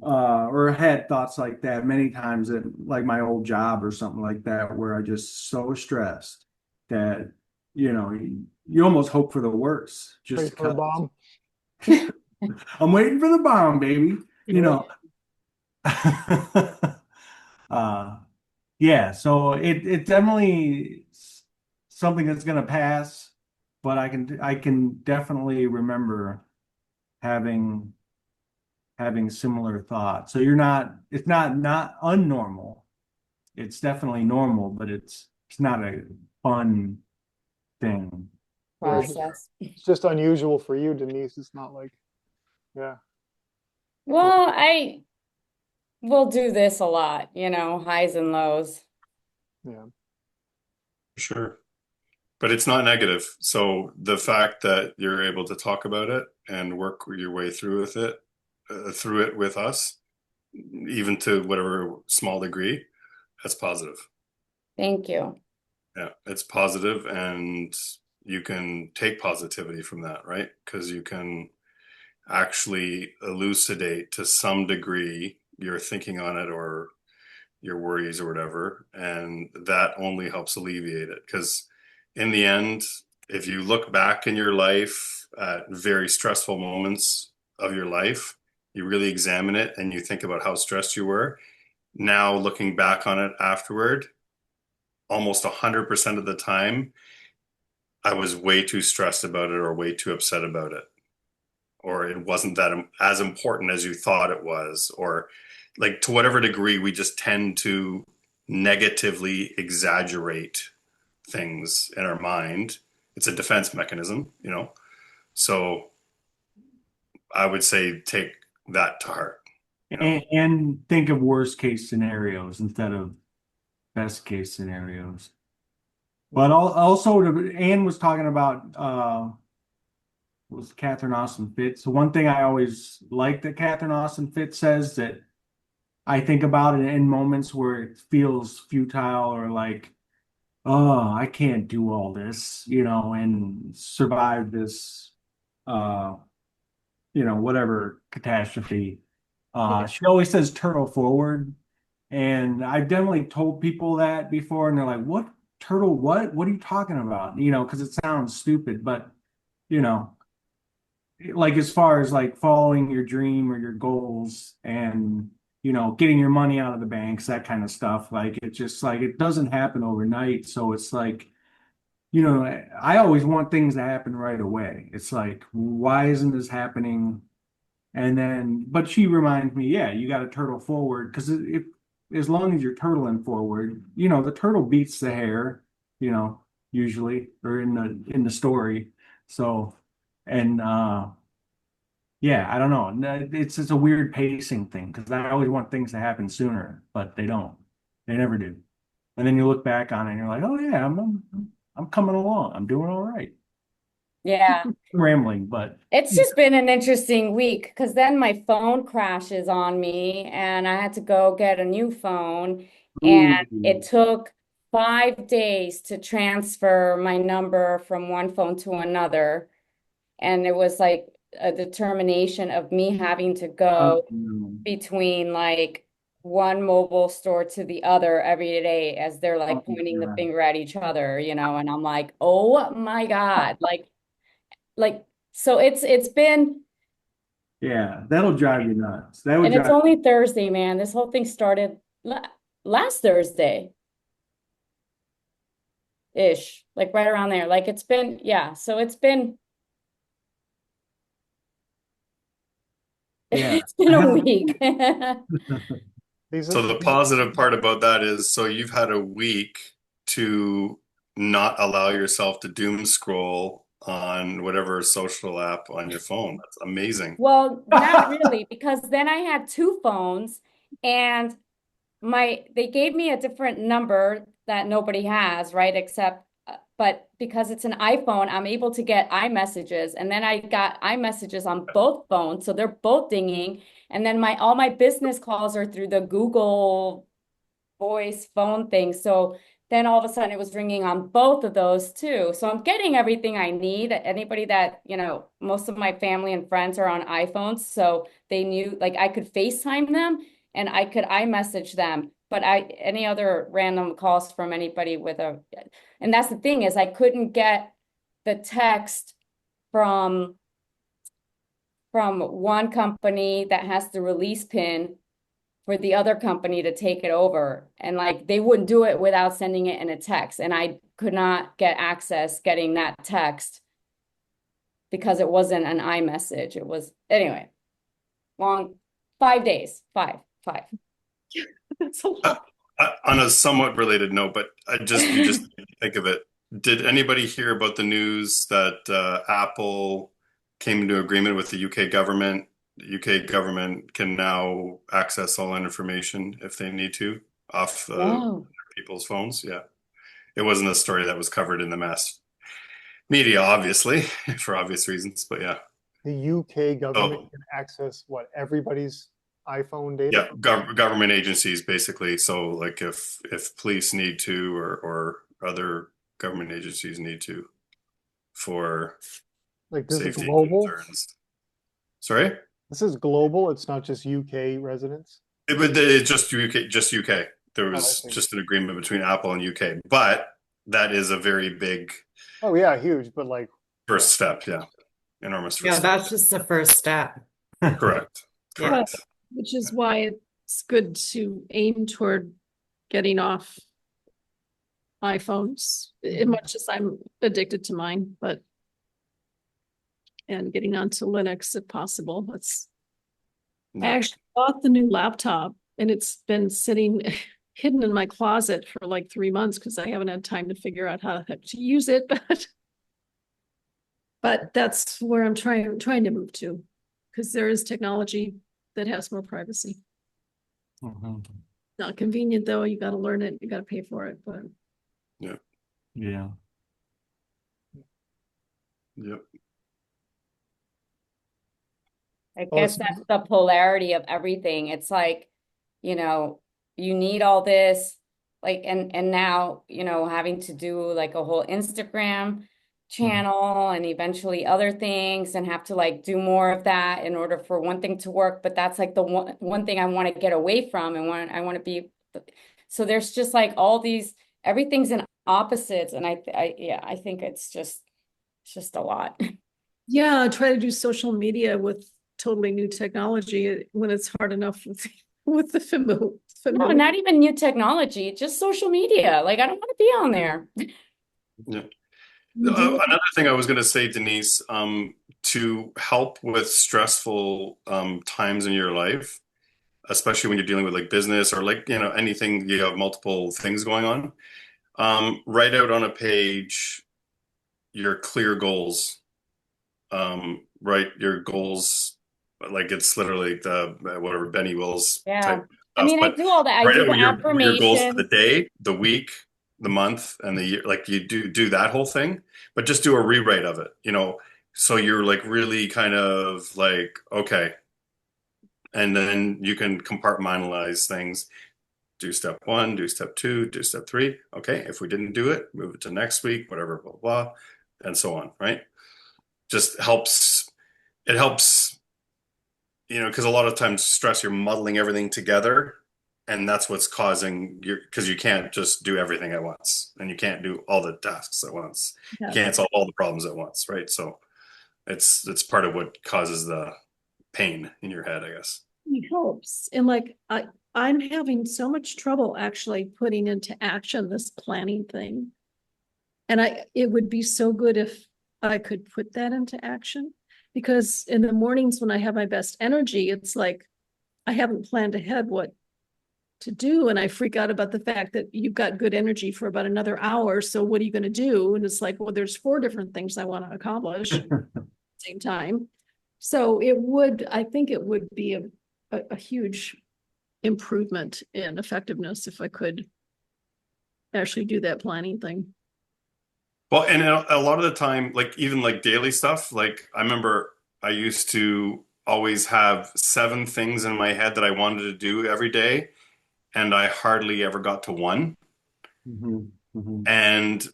or had thoughts like that many times at like my old job or something like that where I just so stressed that you almost hope for the worst Wait just for a because bomb. I'm waiting for the bomb, baby. You Yeah. know. uh yeah, so it definitely something that's gonna pass, but I can definitely remember having having similar thoughts. So it's not unnormal, it's definitely normal, but it's not a fun thing. Process. It's just unusual for you, Denise. It's not like, yeah. Well, I will do this a lot, you know, highs and lows. Yeah. Sure. But it's not negative. So the fact that you're able to talk about it and work your way through it with us, even to whatever small degree, that's positive. Thank you. Yeah, it's positive, and you can take positivity from that, right? Because you can actually elucidate to some degree your thinking on it or your worries or whatever, and that only helps alleviate it. Because in the end, if you look back in your life at very stressful moments of your life, you really examine it and you think about how stressed you were. Now, looking back on it afterward, almost 100% of the time, I was way too stressed about it or way too upset about it, or it wasn't that as important as you thought it was, or like to whatever degree we just tend to negatively exaggerate things in our mind. It's a defense mechanism, you know. So I would say take that to heart, you know. And think of worst case scenarios instead of best case scenarios. But also, Anne was talking about was Catherine Austin Fitts. So one thing I always like that Catherine Austin Fitts says that I think about it in moments where it feels futile or like, oh, I can't do all this, you know, and survive this, whatever catastrophe. She always says turtle forward. And I've definitely told people that before, and they're like, what turtle? What are you talking about? You know, because it sounds stupid, but you know, like as far as like following your dream or your goals and getting your money out of the banks, that kind of stuff, like it's just like it doesn't happen overnight. So it's like, I always want things to happen right away. It's like, why isn't this happening? And then, but she reminds me, yeah, you got to turtle forward, because if as long as you're turtling forward, the turtle beats the hare, usually, or in the story. So, and yeah, I don't know. It's a weird pacing thing, because I always want things to happen sooner, but they don't. They never do. And then you look back on it and you're like, oh yeah, I'm coming along. I'm doing all right. Yeah. Rambling, but It's just been an interesting week, because then my phone crashes on me and I had to go get a new phone, and it took 5 days to transfer my number from one phone to another. And it was like a determination of me having to go between like one mobile store to the other every day as they're like pointing the finger at each other, and I'm like, oh my God, like so it's been, yeah, that'll drive you nuts. and it's only Thursday, man. This whole thing started last Thursday ish, like right around there. Like it's been, yeah. So it's been, yeah. it's been a week. So the positive part about that is, so you've had a week to not allow yourself to doom scroll on whatever social app on your phone. That's amazing. Well, not really, because then I had two phones, and they gave me a different number that nobody has, right? Except, but because it's an iPhone, I'm able to get iMessages, and then I got iMessages on both phones, so they're both dinging. And then all my business calls are through the Google Voice phone thing. So then all of a sudden it was ringing on both of those too. So I'm getting everything I need. Anybody that, most of my family and friends are on iPhones, so they knew, like, I could FaceTime them and I could iMessage them. But any other random calls from anybody and that's the thing, is I couldn't get the text from one company that has the release pin for the other company to take it over. And like, they wouldn't do it without sending it in a text. And I could not get access getting that text because it wasn't an iMessage. It was, anyway, long 5 days, five. That's a lot. On a somewhat related note, but you just think of it. Did anybody hear about the news that Apple came into agreement with the UK government? The UK government can now access all that information if they need to off Wow. people's phones. Yeah, it wasn't a story that was covered in the mass media, obviously, for obvious reasons. But yeah, The UK government oh can access what, everybody's iPhone data? yeah, government agencies basically. So like if police need to or other government agencies need to for Like this is safety global? concerns. Sorry? This is global. It's not just UK residents. It's just UK, just UK. There Oh, I was see. just an agreement between Apple and UK, but that is a very big Oh yeah, huge. But like, first step. Yeah, enormous Yeah, first step. that's just the first step. Correct. Yeah. Correct. Which is why it's good to aim toward getting off iPhones, as much as I'm addicted to mine, and getting onto Linux if possible. That's I Yeah. actually bought the new laptop and it's been sitting hidden in my closet for like 3 months because I haven't had time to figure out how to use it. But that's where I'm trying to move to, because there is technology that has more privacy. Mhm. Not convenient though. You got to learn it. You got to pay for it. But Yeah. Yeah. Yep. I Well, guess that's the polarity of everything. It's like, you know, you need all this, like, and now, having to do like a whole Instagram channel and eventually other things and have to like do more of that in order for one thing to work. But that's like the one thing I want to get away from and I want to be. So there's just like all these, everything's in opposites. And I think it's just a lot. yeah, I try to do social media with totally new technology when it's hard enough with the No, not even new technology, just social media. Like, I don't want to be on there. Yeah. Another thing I was going to say, Denise, to help with stressful times in your life, especially when you're dealing with like business or like, anything, you have multiple things going on, write out on a page your clear goals. Write your goals, like it's literally the whatever Benny Wills Yeah. type I stuff, mean, I but do all that. I write do out the your goals for the affirmations. day, the week, the month, and the year. Like you do that whole thing, but just do a rewrite of it, so you're like really kind of like, okay, and then you can compartmentalize things. Do step one, do step two, do step three. Okay, if we didn't do it, move it to next week, whatever, blah, blah, and so on, right? Just helps. It helps, because a lot of times stress, you're muddling everything together, and that's what's causing because you can't just do everything at once, and you can't do all the tasks at once. You Yeah. can't solve all the problems at once, right? So it's part of what causes the pain in your head, I guess. It helps. And like I'm having so much trouble actually putting into action this planning thing. And it would be so good if I could put that into action, because in the mornings when I have my best energy, it's like I haven't planned ahead what to do. And I freak out about the fact that you've got good energy for about another hour. So what are you going to do? And it's like, well, there's 4 different things I want to accomplish at the same time. So I think it would be a huge improvement in effectiveness if I could actually do that planning thing. Well, and a lot of the time, like even like daily stuff, like I remember I used to always have 7 things in my head that I wanted to do every day, and I hardly ever got to one. Mhm. Mhm. And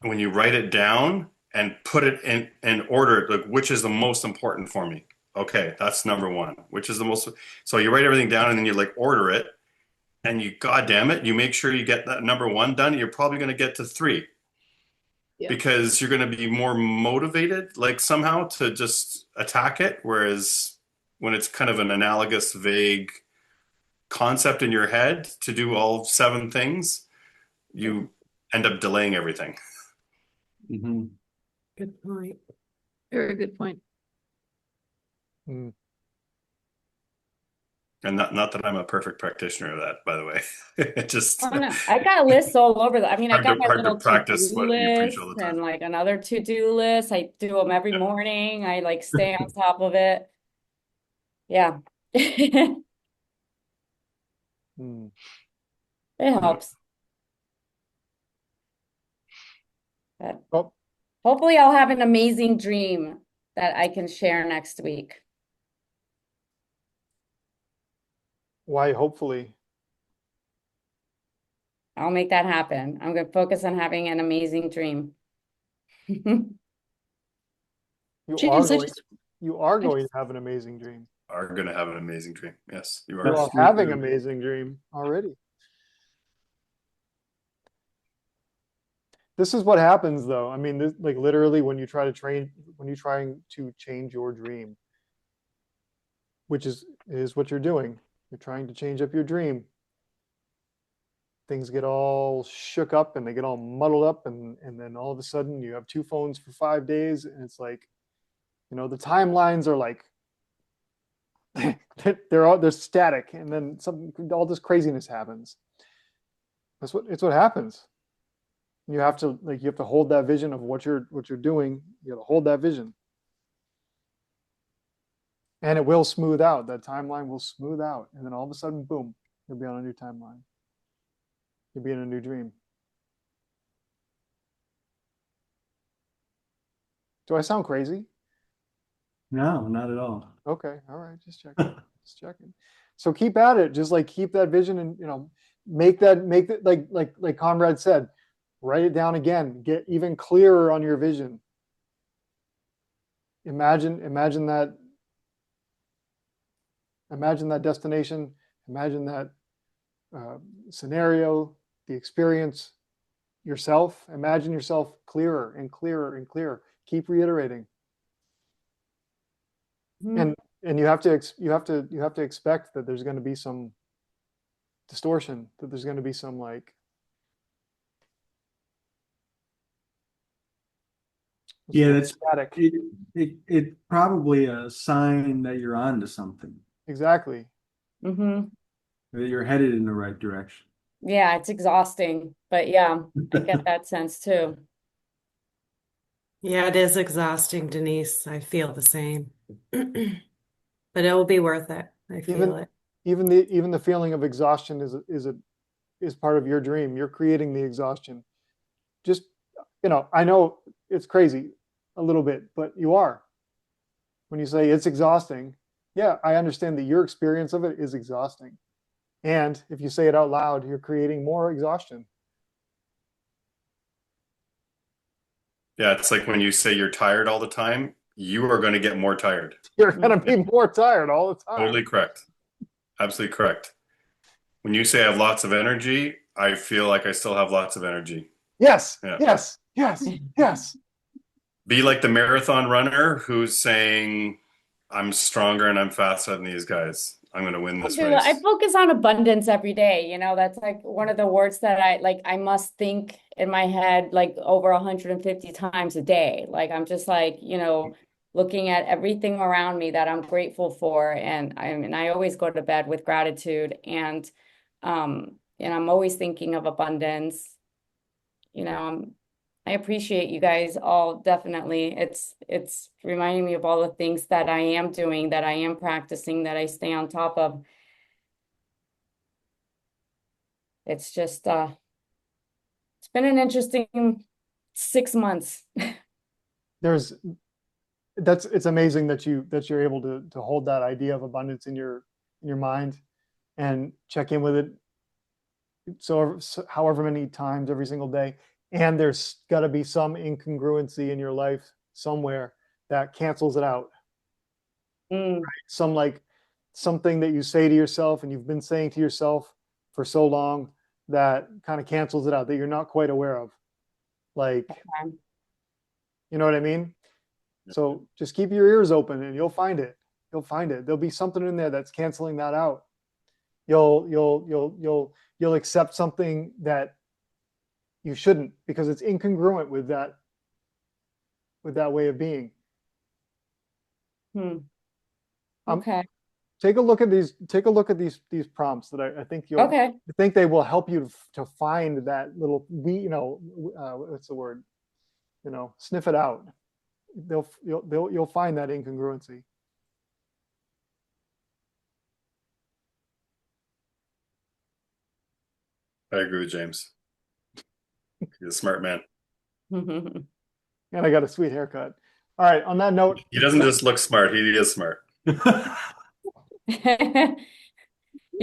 when you write it down and put it in and order it, like which is the most important for me. Okay, that's number one. Which is the most, so you write everything down and then you like order it, and you, God damn it, you make sure you get that number one done. You're probably going to get to 3 Yeah. because you're going to be more motivated, like somehow to just attack it. Whereas when it's kind of an analogous, vague concept in your head to do all 7 things, you end up delaying everything. Mhm. Good point. Very good point. Mm. And not that I'm a perfect practitioner of that, by the way. It just Oh no, I got lists all over I mean, I got my hard to little to-do practice what you preach list all the time. and like another to-do list. I do them every Yeah. morning. I like stay on top of it. Yeah. It Hmm. helps. But Well, hopefully I'll have an amazing dream that I can share next week. why? Hopefully, I'll make that happen. I'm going to focus on having an amazing dream. James, I just you are I going just to have an amazing dream. Are going to have an amazing dream. Yes, you You are. are Yes, we having do. an amazing dream already. This is what happens, though. I mean, this, like literally, when you try to change your dream, which is what you're doing. You're trying to change up your dream. Things get all shook up and they get all muddled up, and then all of a sudden you have two phones for 5 days, and it's like, the timelines are like they're static, and then all this craziness happens. It's what happens. You have to hold that vision of what you're doing. You have to hold that vision, and it will smooth out. That timeline will smooth out, and then all of a sudden, boom, you'll be on a new timeline. You'll be in a new dream. Do I sound crazy? No, not at all. Okay, all right, just checking. Just checking. So keep at it. Just like keep that vision, and make that like Comrade said, write it down again. Get even clearer on your vision. Imagine that destination. Imagine that scenario, the experience, yourself. Imagine yourself clearer and clearer and clearer. Keep reiterating. And you have to expect that there's going to be some distortion, that there's going to be some like Yeah, that's static. it probably a sign that you're on to something, Exactly. Mm-hmm. that you're headed in the right direction. Yeah, it's exhausting, but yeah, I get that sense too. Yeah, it is exhausting, Denise. I feel the same. But it will be worth it. I feel it. Even the feeling of exhaustion is part of your dream. You're creating the exhaustion. Just, I know it's crazy a little bit, but you are. When you say it's exhausting, yeah, I understand that your experience of it is exhausting. And if you say it out loud, you're creating more exhaustion. Yeah, it's like when you say you're tired all the time, you are going to get more tired. You're going to be more tired all the time. Totally correct. Absolutely correct. When you say I have lots of energy, I feel like I still have lots of energy. Yes, Yeah. yes, yes, yes. Be like the marathon runner who's saying, I'm stronger and I'm faster than these guys. I'm going to win this race. I focus on abundance every day. That's like one of the words that I must think in my head like over 150 times a day. Like I'm just like, looking at everything around me that I'm grateful for. And I always go to bed with gratitude, and I'm always thinking of abundance. I appreciate you guys all, definitely. It's reminding me of all the things that I am doing, that I am practicing, that I stay on top of. It's just it's been an interesting 6 months. It's amazing that you're able to hold that idea of abundance in your mind and check in with it so however many times every single day. And there's got to be some incongruency in your life somewhere that cancels it out. Right? Something that you say to yourself and you've been saying to yourself for so long that kind of cancels it out, that you're not quite aware of. Like, Okay. you know what I mean? So just keep your ears open and you'll find it. You'll find it. There'll be something in there that's canceling that out. You'll accept something that you shouldn't, because it's incongruent with that way of being. Okay. take a look at these prompts that I think Okay. I think they will help you to find that little what's the word? Sniff it out. You'll find that incongruency. I agree with James. He's a smart man. And I got a sweet haircut. All right. On that note, He doesn't just look smart. He is smart. You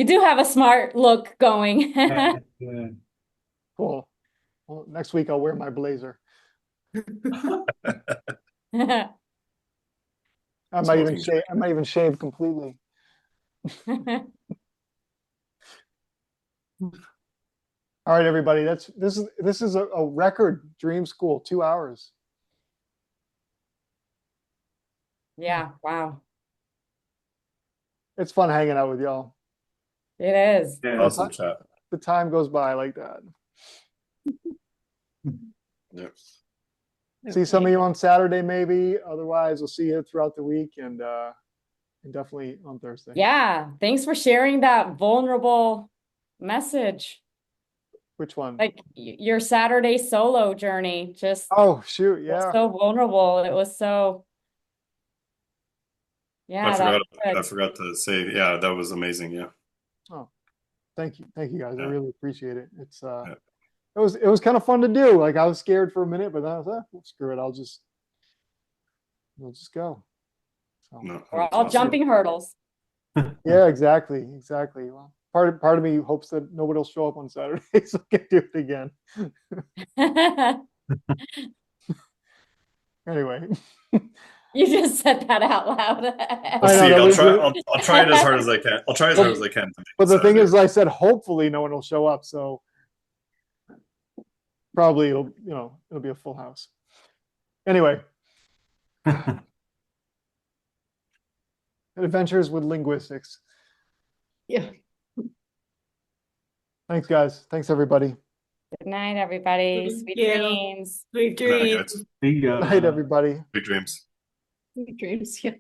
do have a smart look going. cool. Well, next week I'll wear my blazer. I might even shave completely. All right, everybody. This is a record Dream Skool, 2 hours. Yeah, wow. It's fun hanging out with y'all. It is. Yeah. Awesome chat. The time goes by like that. Yep. See some of you on Saturday, maybe. Otherwise, we'll see you throughout the week and definitely on Thursday. Yeah. Thanks for sharing that vulnerable message. Which one? Like your Saturday solo journey. Just oh shoot, yeah. so vulnerable. It was so yeah. I forgot to say, yeah, that was amazing. Yeah. Oh, thank you guys. Yeah. I really appreciate it. It's Yeah. it was kind of fun to do. Like I was scared for a minute, but then I was like, well, screw it. We'll just go. So. No, We're that's all awesome. jumping hurdles. Yeah, exactly. Well, part of me hopes that nobody will show up on Saturday so I can do it again. Anyway. You just said that out loud. We'll see. I'll try it as hard as I can. I'll try as hard as I can. But the thing is, I said hopefully no one will show up, so probably it'll be a full house. Anyway. Adventures with linguistics. Yeah. Thanks, guys. Thanks, everybody. Good night, everybody. Sweet dreams. Sweet Good night, dreams. guys. There you go. Good night, everybody. Big dreams. Sweet dreams. Yeah.